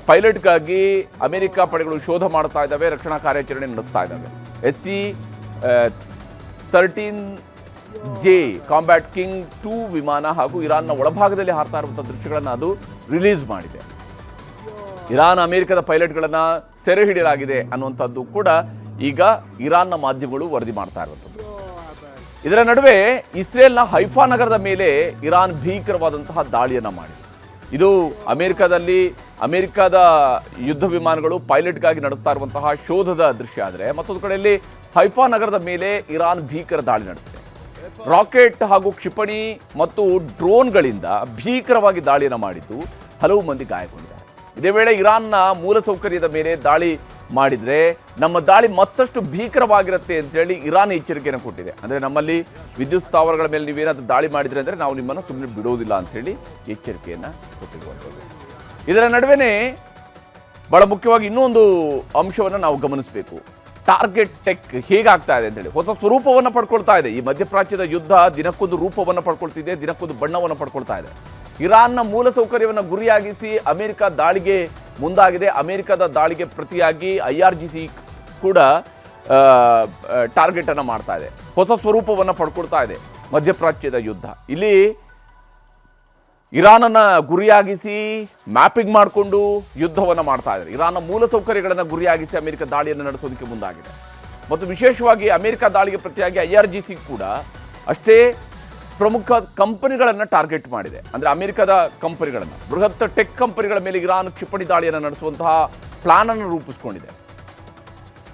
ಪೈಲಟ್ಗಾಗಿ ಅಮೆರಿಕ ಪಡೆಗಳು ಶೋಧ ಮಾಡ್ತಾ ಇದ್ದಾವೆ, ರಕ್ಷಣಾ ಕಾರ್ಯಾಚರಣೆ ನಡೆಸ್ತಾ ಇದ್ದಾವೆ. SC-13J ಕಾಂಬ್ಯಾಟ್ ಕಿಂಗ್ 2 ವಿಮಾನ ಹಾಗೂ ಇರಾನ್ನ ಒಳಭಾಗದಲ್ಲಿ ಹಾರ್ತಾ ಇರುವಂಥ ದೃಶ್ಯಗಳನ್ನು ಅದು ರಿಲೀಸ್ ಮಾಡಿದೆ. ಇರಾನ್ ಅಮೆರಿಕದ ಪೈಲಟ್ಗಳನ್ನು ಸೆರೆ ಹಿಡಿಯಲಾಗಿದೆ ಅನ್ನುವಂಥದ್ದು ಕೂಡ ಈಗ ಇರಾನ್ನ ಮಾಧ್ಯಮಗಳು ವರದಿ ಮಾಡ್ತಾ ಇರುವಂಥದ್ದು. ಇದರ ನಡುವೆ ಇಸ್ರೇಲ್ನ ಹೈಫಾ ನಗರದ ಮೇಲೆ ಇರಾನ್ ಭೀಕರವಾದಂತಹ ದಾಳಿಯನ್ನು ಮಾಡಿದೆ. ಇದು ಅಮೆರಿಕದ ಯುದ್ಧ ವಿಮಾನಗಳು ಪೈಲಟ್ಗಾಗಿ ನಡೆಸ್ತಾ ಇರುವಂತಹ ಶೋಧದ ದೃಶ್ಯ ಆದರೆ, ಮತ್ತೊಂದು ಕಡೆಯಲ್ಲಿ ಹೈಫಾ ನಗರದ ಮೇಲೆ ಇರಾನ್ ಭೀಕರ ದಾಳಿ ನಡೆಸಿದೆ. ರಾಕೆಟ್ ಹಾಗೂ ಕ್ಷಿಪಣಿ ಮತ್ತು ಡ್ರೋನ್ಗಳಿಂದ ಭೀಕರವಾಗಿ ದಾಳಿಯನ್ನು ಮಾಡಿದ್ದು ಹಲವು ಮಂದಿ ಗಾಯಗೊಂಡಿದ್ದಾರೆ. ಇದೇ ವೇಳೆ ಇರಾನ್ನ ಮೂಲಸೌಕರ್ಯದ ಮೇಲೆ ದಾಳಿ ಮಾಡಿದರೆ ನಮ್ಮ ದಾಳಿ ಮತ್ತಷ್ಟು ಭೀಕರವಾಗಿರುತ್ತೆ ಅಂತೇಳಿ ಇರಾನ್ ಎಚ್ಚರಿಕೆಯನ್ನು ಕೊಟ್ಟಿದೆ. ಅಂದರೆ ನಮ್ಮಲ್ಲಿ ವಿದ್ಯುತ್ ಸ್ಥಾವರಗಳ ಮೇಲೆ ನೀವೇನಾದರೂ ದಾಳಿ ಮಾಡಿದರೆ ಅಂದರೆ ನಾವು ನಿಮ್ಮನ್ನು ಸುಮ್ಮನೆ ಬಿಡೋದಿಲ್ಲ ಅಂತೇಳಿ ಎಚ್ಚರಿಕೆಯನ್ನು ಕೊಟ್ಟಿರುವಂಥದ್ದು. ಇದರ ನಡುವೆ ಬಹಳ ಮುಖ್ಯವಾಗಿ ಇನ್ನೊಂದು ಅಂಶವನ್ನು ನಾವು ಗಮನಿಸಬೇಕು. ಟಾರ್ಗೆಟ್ ಟೆಕ್ ಹೇಗಾಗ್ತಾ ಇದೆ ಅಂತೇಳಿ ಹೊಸ ಸ್ವರೂಪವನ್ನು ಪಡ್ಕೊಳ್ತಾ ಇದೆ. ಈ ಮಧ್ಯಪ್ರಾಚ್ಯದ ಯುದ್ಧ ದಿನಕ್ಕೊಂದು ರೂಪವನ್ನು ಪಡ್ಕೊಳ್ತಿದೆ, ದಿನಕ್ಕೊಂದು ಬಣ್ಣವನ್ನು ಪಡ್ಕೊಳ್ತಾ ಇದೆ. ಇರಾನ್ನ ಮೂಲಸೌಕರ್ಯವನ್ನು ಗುರಿಯಾಗಿಸಿ ಅಮೆರಿಕ ದಾಳಿಗೆ ಮುಂದಾಗಿದೆ. ಅಮೆರಿಕದ ದಾಳಿಗೆ ಪ್ರತಿಯಾಗಿ IRGC ಕೂಡ ಟಾರ್ಗೆಟ್ ಅನ್ನು ಮಾಡ್ತಾ ಇದೆ, ಹೊಸ ಸ್ವರೂಪವನ್ನು ಪಡ್ಕೊಳ್ತಾ ಇದೆ ಮಧ್ಯಪ್ರಾಚ್ಯದ ಯುದ್ಧ. ಇಲ್ಲಿ ಇರಾನನ್ನು ಗುರಿಯಾಗಿಸಿ ಮ್ಯಾಪಿಂಗ್ ಮಾಡಿಕೊಂಡು ಯುದ್ಧವನ್ನು ಮಾಡ್ತಾ ಇದ್ದಾರೆ. ಇರಾನ್ನ ಮೂಲಸೌಕರ್ಯಗಳನ್ನು ಗುರಿಯಾಗಿಸಿ ಅಮೆರಿಕ ದಾಳಿಯನ್ನು ನಡೆಸೋದಕ್ಕೆ ಮುಂದಾಗಿದೆ. ಮತ್ತು ವಿಶೇಷವಾಗಿ ಅಮೆರಿಕ ದಾಳಿಗೆ ಪ್ರತಿಯಾಗಿ IRGC ಕೂಡ ಅಷ್ಟೇ ಪ್ರಮುಖ ಕಂಪನಿಗಳನ್ನು ಟಾರ್ಗೆಟ್ ಮಾಡಿದೆ. ಅಂದರೆ ಅಮೆರಿಕದ ಕಂಪನಿಗಳನ್ನು, ಬೃಹತ್ ಟೆಕ್ ಕಂಪನಿಗಳ ಮೇಲೆ ಇರಾನ್ ಕ್ಷಿಪಣಿ ದಾಳಿಯನ್ನು ನಡೆಸುವಂತಹ ಪ್ಲಾನ್ ಅನ್ನು ರೂಪಿಸಿಕೊಂಡಿದೆ.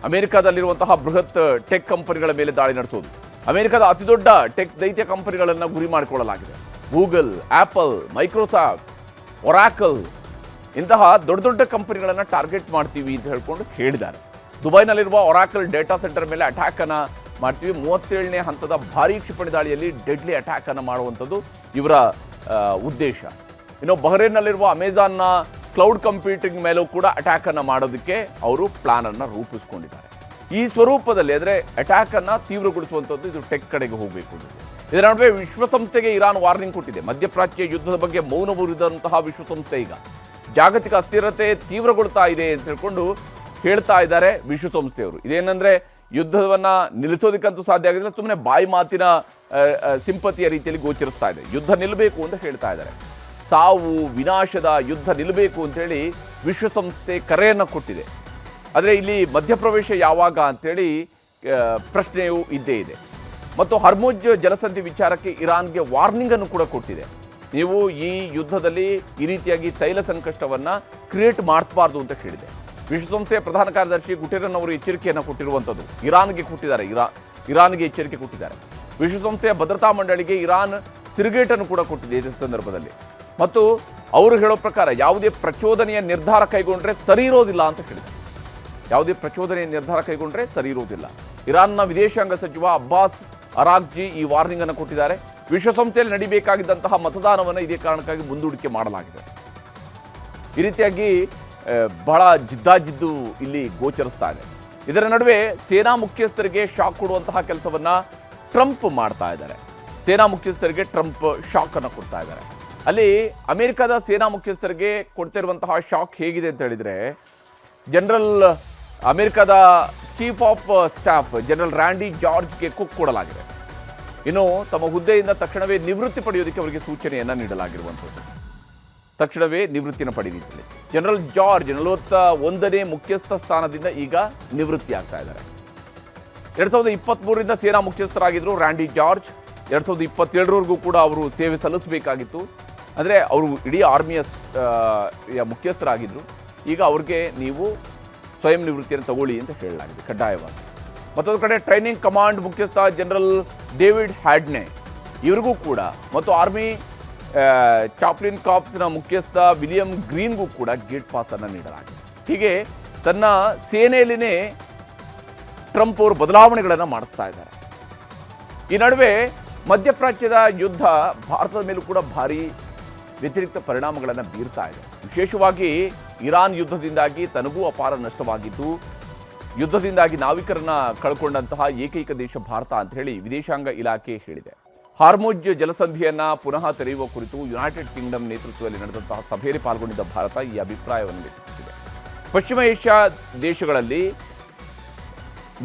ಅಮೆರಿಕದಲ್ಲಿರುವಂತಹ ಬೃಹತ್ ಟೆಕ್ ಕಂಪನಿಗಳ ಮೇಲೆ ದಾಳಿ ನಡೆಸೋದು, ಅಮೆರಿಕದ ಅತಿದೊಡ್ಡ ಟೆಕ್ ದೈತ್ಯ ಕಂಪನಿಗಳನ್ನು ಗುರಿ ಮಾಡಿಕೊಳ್ಳಲಾಗಿದೆ. ಗೂಗಲ್, ಆಪಲ್, ಮೈಕ್ರೋಸಾಫ್ಟ್, ಒರಾಕಲ್ ಇಂತಹ ದೊಡ್ಡ ದೊಡ್ಡ ಕಂಪನಿಗಳನ್ನು ಟಾರ್ಗೆಟ್ ಮಾಡ್ತೀವಿ ಅಂತ ಹೇಳ್ಕೊಂಡು ಹೇಳಿದ್ದಾರೆ. ದುಬೈನಲ್ಲಿರುವ ಒರಾಕಲ್ ಡೇಟಾ ಸೆಂಟರ್ ಮೇಲೆ ಅಟ್ಯಾಕ್ ಅನ್ನು ಮಾಡ್ತೀವಿ, 37ನೇ ಹಂತದ ಭಾರೀ ಕ್ಷಿಪಣಿ ದಾಳಿಯಲ್ಲಿ ಡೆಡ್ಲಿ ಅಟ್ಯಾಕ್ ಅನ್ನು ಮಾಡುವಂಥದ್ದು ಇವರ ಉದ್ದೇಶ. ಇನ್ನು ಬಹ್ರೇನ್ನಲ್ಲಿರುವ ಅಮೆಜಾನ್ನ ಕ್ಲೌಡ್ ಕಂಪ್ಯೂಟಿಂಗ್ ಮೇಲೂ ಕೂಡ ಅಟ್ಯಾಕ್ ಅನ್ನು ಮಾಡೋದಕ್ಕೆ ಅವರು ಪ್ಲಾನ್ ಅನ್ನು ರೂಪಿಸಿಕೊಂಡಿದ್ದಾರೆ. ಈ ಸ್ವರೂಪದಲ್ಲಿ ಅಂದರೆ ಅಟ್ಯಾಕ್ ಅನ್ನು ತೀವ್ರಗೊಳಿಸುವಂಥದ್ದು ಇದು ಟೆಕ್ ಕಡೆಗೆ ಹೋಗಬೇಕು. ಇದರ ನಡುವೆ ವಿಶ್ವಸಂಸ್ಥೆಗೆ ಇರಾನ್ ವಾರ್ನಿಂಗ್ ಕೊಟ್ಟಿದೆ. ಮಧ್ಯಪ್ರಾಚ್ಯ ಯುದ್ಧದ ಬಗ್ಗೆ ಮೌನ ಮುರಿದಂತಹ ವಿಶ್ವಸಂಸ್ಥೆ ಈಗ ಜಾಗತಿಕ ಅಸ್ಥಿರತೆ ತೀವ್ರಗೊಳ್ತಾ ಇದೆ ಅಂತ ಹೇಳ್ಕೊಂಡು ಹೇಳ್ತಾ ಇದ್ದಾರೆ ವಿಶ್ವಸಂಸ್ಥೆಯವರು. ಇದೇನೆಂದರೆ ಯುದ್ಧವನ್ನು ನಿಲ್ಲಿಸೋದಕ್ಕಂತೂ ಸಾಧ್ಯ ಆಗಿಲ್ಲ, ಸುಮ್ಮನೆ ಬಾಯಿ ಮಾತಿನ ಸಿಂಪತಿಯ ರೀತಿಯಲ್ಲಿ ಗೋಚರಿಸ್ತಾ ಇದೆ. ಯುದ್ಧ ನಿಲ್ಲಬೇಕು ಅಂತ ಹೇಳ್ತಾ ಇದ್ದಾರೆ. ಸಾವು ವಿನಾಶದ ಯುದ್ಧ ನಿಲ್ಲಬೇಕು ಅಂತೇಳಿ ವಿಶ್ವಸಂಸ್ಥೆ ಕರೆಯನ್ನು ಕೊಟ್ಟಿದೆ. ಆದರೆ ಇಲ್ಲಿ ಮಧ್ಯಪ್ರವೇಶ ಯಾವಾಗ ಅಂಥೇಳಿ ಪ್ರಶ್ನೆಯೂ ಇದ್ದೇ ಇದೆ. ಮತ್ತು ಹರ್ಮುಜ್ ಜಲಸಂಧಿ ವಿಚಾರಕ್ಕೆ ಇರಾನ್ಗೆ ವಾರ್ನಿಂಗನ್ನು ಕೂಡ ಕೊಟ್ಟಿದೆ. ನೀವು ಈ ಯುದ್ಧದಲ್ಲಿ ಈ ರೀತಿಯಾಗಿ ತೈಲ ಸಂಕಷ್ಟವನ್ನು ಕ್ರಿಯೇಟ್ ಮಾಡಬಾರ್ದು ಅಂತ ಹೇಳಿದೆ. ವಿಶ್ವಸಂಸ್ಥೆಯ ಪ್ರಧಾನ ಕಾರ್ಯದರ್ಶಿ ಗುಟೆರಸ್ ಅವರು ಎಚ್ಚರಿಕೆಯನ್ನು ಕೊಟ್ಟಿರುವಂಥದ್ದು ಇರಾನ್ಗೆ ಕೊಟ್ಟಿದ್ದಾರೆ. ಇರಾನ್ಗೆ ಎಚ್ಚರಿಕೆ ಕೊಟ್ಟಿದ್ದಾರೆ. ವಿಶ್ವಸಂಸ್ಥೆಯ ಭದ್ರತಾ ಮಂಡಳಿಗೆ ಇರಾನ್ ತಿರುಗೇಟನ್ನು ಕೂಡ ಕೊಟ್ಟಿದೆ ಈ ಸಂದರ್ಭದಲ್ಲಿ. ಮತ್ತು ಅವರು ಹೇಳೋ ಪ್ರಕಾರ ಯಾವುದೇ ಪ್ರಚೋದನೆಯ ನಿರ್ಧಾರ ಕೈಗೊಂಡ್ರೆ ಸರಿ ಇರೋದಿಲ್ಲ ಅಂತ ಹೇಳಿದ್ದಾರೆ. ಯಾವುದೇ ಪ್ರಚೋದನೆಯ ನಿರ್ಧಾರ ಕೈಗೊಂಡ್ರೆ ಸರಿ ಇರೋದಿಲ್ಲ. ಇರಾನ್ನ ವಿದೇಶಾಂಗ ಸಚಿವ ಅಬ್ಬಾಸ್ ಅರಾಗ್ಜಿ ಈ ವಾರ್ನಿಂಗ್ ಅನ್ನು ಕೊಟ್ಟಿದ್ದಾರೆ. ವಿಶ್ವಸಂಸ್ಥೆಯಲ್ಲಿ ನಡೀಬೇಕಾಗಿದ್ದಂತಹ ಮತದಾನವನ್ನು ಇದೇ ಕಾರಣಕ್ಕಾಗಿ ಮುಂದೂಡಿಕೆ ಮಾಡಲಾಗಿದೆ. ಈ ರೀತಿಯಾಗಿ ಬಹಳ ಜಿದ್ದಾಜಿದ್ದು ಇಲ್ಲಿ ಗೋಚರಿಸ್ತಾ ಇದೆ. ಇದರ ನಡುವೆ ಸೇನಾ ಮುಖ್ಯಸ್ಥರಿಗೆ ಶಾಕ್ ಕೊಡುವಂತಹ ಕೆಲಸವನ್ನು ಟ್ರಂಪ್ ಮಾಡ್ತಾ ಇದ್ದಾರೆ. ಸೇನಾ ಮುಖ್ಯಸ್ಥರಿಗೆ ಟ್ರಂಪ್ ಶಾಕ್ ಅನ್ನು ಕೊಡ್ತಾ ಇದ್ದಾರೆ. ಅಲ್ಲಿ ಅಮೆರಿಕದ ಸೇನಾ ಮುಖ್ಯಸ್ಥರಿಗೆ ಕೊಡ್ತಿರುವಂತಹ ಶಾಕ್ ಹೇಗಿದೆ ಅಂತ ಹೇಳಿದರೆ, ಅಮೆರಿಕದ chief of staff general Randy ಜಾರ್ಜ್ಗೆ ಕುಕ್ ಕೊಡಲಾಗಿದೆ. ಇನ್ನು ತಮ್ಮ ಹುದ್ದೆಯಿಂದ ತಕ್ಷಣವೇ ನಿವೃತ್ತಿ ಪಡೆಯೋದಕ್ಕೆ ಅವರಿಗೆ ಸೂಚನೆಯನ್ನು ನೀಡಲಾಗಿರುವಂಥದ್ದು. ತಕ್ಷಣವೇ ನಿವೃತ್ತಿನ ಪಡೆಯುತ್ತಿದೆ. ಜನರಲ್ ಜಾರ್ಜ್ 41ನೇ ಮುಖ್ಯಸ್ಥ ಸ್ಥಾನದಿಂದ ಈಗ ನಿವೃತ್ತಿ ಆಗ್ತಾ ಇದ್ದಾರೆ. 2023ರಿಂದ ಸೇನಾ ಮುಖ್ಯಸ್ಥರಾಗಿದ್ದರು ರ್ಯಾಂಡಿ ಜಾರ್ಜ್. 2027ರವರೆಗೂ ಕೂಡ ಅವರು ಸೇವೆ ಸಲ್ಲಿಸಬೇಕಾಗಿತ್ತು. ಅಂದರೆ ಅವರು ಇಡೀ ಆರ್ಮಿಯ ಮುಖ್ಯಸ್ಥರಾಗಿದ್ದರು. ಈಗ ಅವ್ರಿಗೆ ನೀವು ಸ್ವಯಂ ನಿವೃತ್ತಿಯನ್ನು ತಗೊಳ್ಳಿ ಅಂತ ಹೇಳಲಾಗಿದೆ ಕಡ್ಡಾಯವಾಗಿ. ಮತ್ತೊಂದು ಕಡೆ ಟ್ರೈನಿಂಗ್ ಕಮಾಂಡ್ ಮುಖ್ಯಸ್ಥ ಜನರಲ್ ಡೇವಿಡ್ ಹ್ಯಾಡ್ನೆ ಇವರಿಗೂ ಕೂಡ, ಮತ್ತು ಆರ್ಮಿ ಚಾಪ್ಲಿನ್ ಕಾರ್ಪ್ಸ್ನ ಮುಖ್ಯಸ್ಥ ವಿಲಿಯಂ ಗ್ರೀನ್ಗೂ ಕೂಡ ಗೇಟ್ ಪಾಸ್ ಅನ್ನು ನೀಡಲಾಗಿದೆ. ಹೀಗೆ ತನ್ನ ಸೇನೆಯಲ್ಲಿನೇ ಟ್ರಂಪ್ ಅವರು ಬದಲಾವಣೆಗಳನ್ನು ಮಾಡಿಸ್ತಾ ಇದ್ದಾರೆ. ಈ ನಡುವೆ ಮಧ್ಯಪ್ರಾಚ್ಯದ ಯುದ್ಧ ಭಾರತದ ಮೇಲೂ ಕೂಡ ಭಾರಿ ವ್ಯತಿರಿಕ್ತ ಪರಿಣಾಮಗಳನ್ನು ಬೀರ್ತಾ ಇದೆ. ವಿಶೇಷವಾಗಿ ಇರಾನ್ ಯುದ್ಧದಿಂದಾಗಿ ತನಗೂ ಅಪಾರ ನಷ್ಟವಾಗಿದ್ದು, ಯುದ್ಧದಿಂದಾಗಿ ನಾವಿಕರನ್ನ ಕಳ್ಕೊಂಡಂತಹ ಏಕೈಕ ದೇಶ ಭಾರತ ಅಂತ ಹೇಳಿ ವಿದೇಶಾಂಗ ಇಲಾಖೆ ಹೇಳಿದೆ. ಹಾರ್ಮುಜ್ ಜಲಸಂಧಿಯನ್ನು ಪುನಃ ತೆರೆಯುವ ಕುರಿತು ಯುನೈಟೆಡ್ ಕಿಂಗ್ಡಮ್ ನೇತೃತ್ವದಲ್ಲಿ ನಡೆದಂತಹ ಸಭೆಯಲ್ಲಿ ಪಾಲ್ಗೊಂಡಿದ್ದ ಭಾರತ ಈ ಅಭಿಪ್ರಾಯವನ್ನು ವ್ಯಕ್ತಪಡಿಸಿದೆ. ಪಶ್ಚಿಮ ಏಷ್ಯಾ ದೇಶಗಳಲ್ಲಿ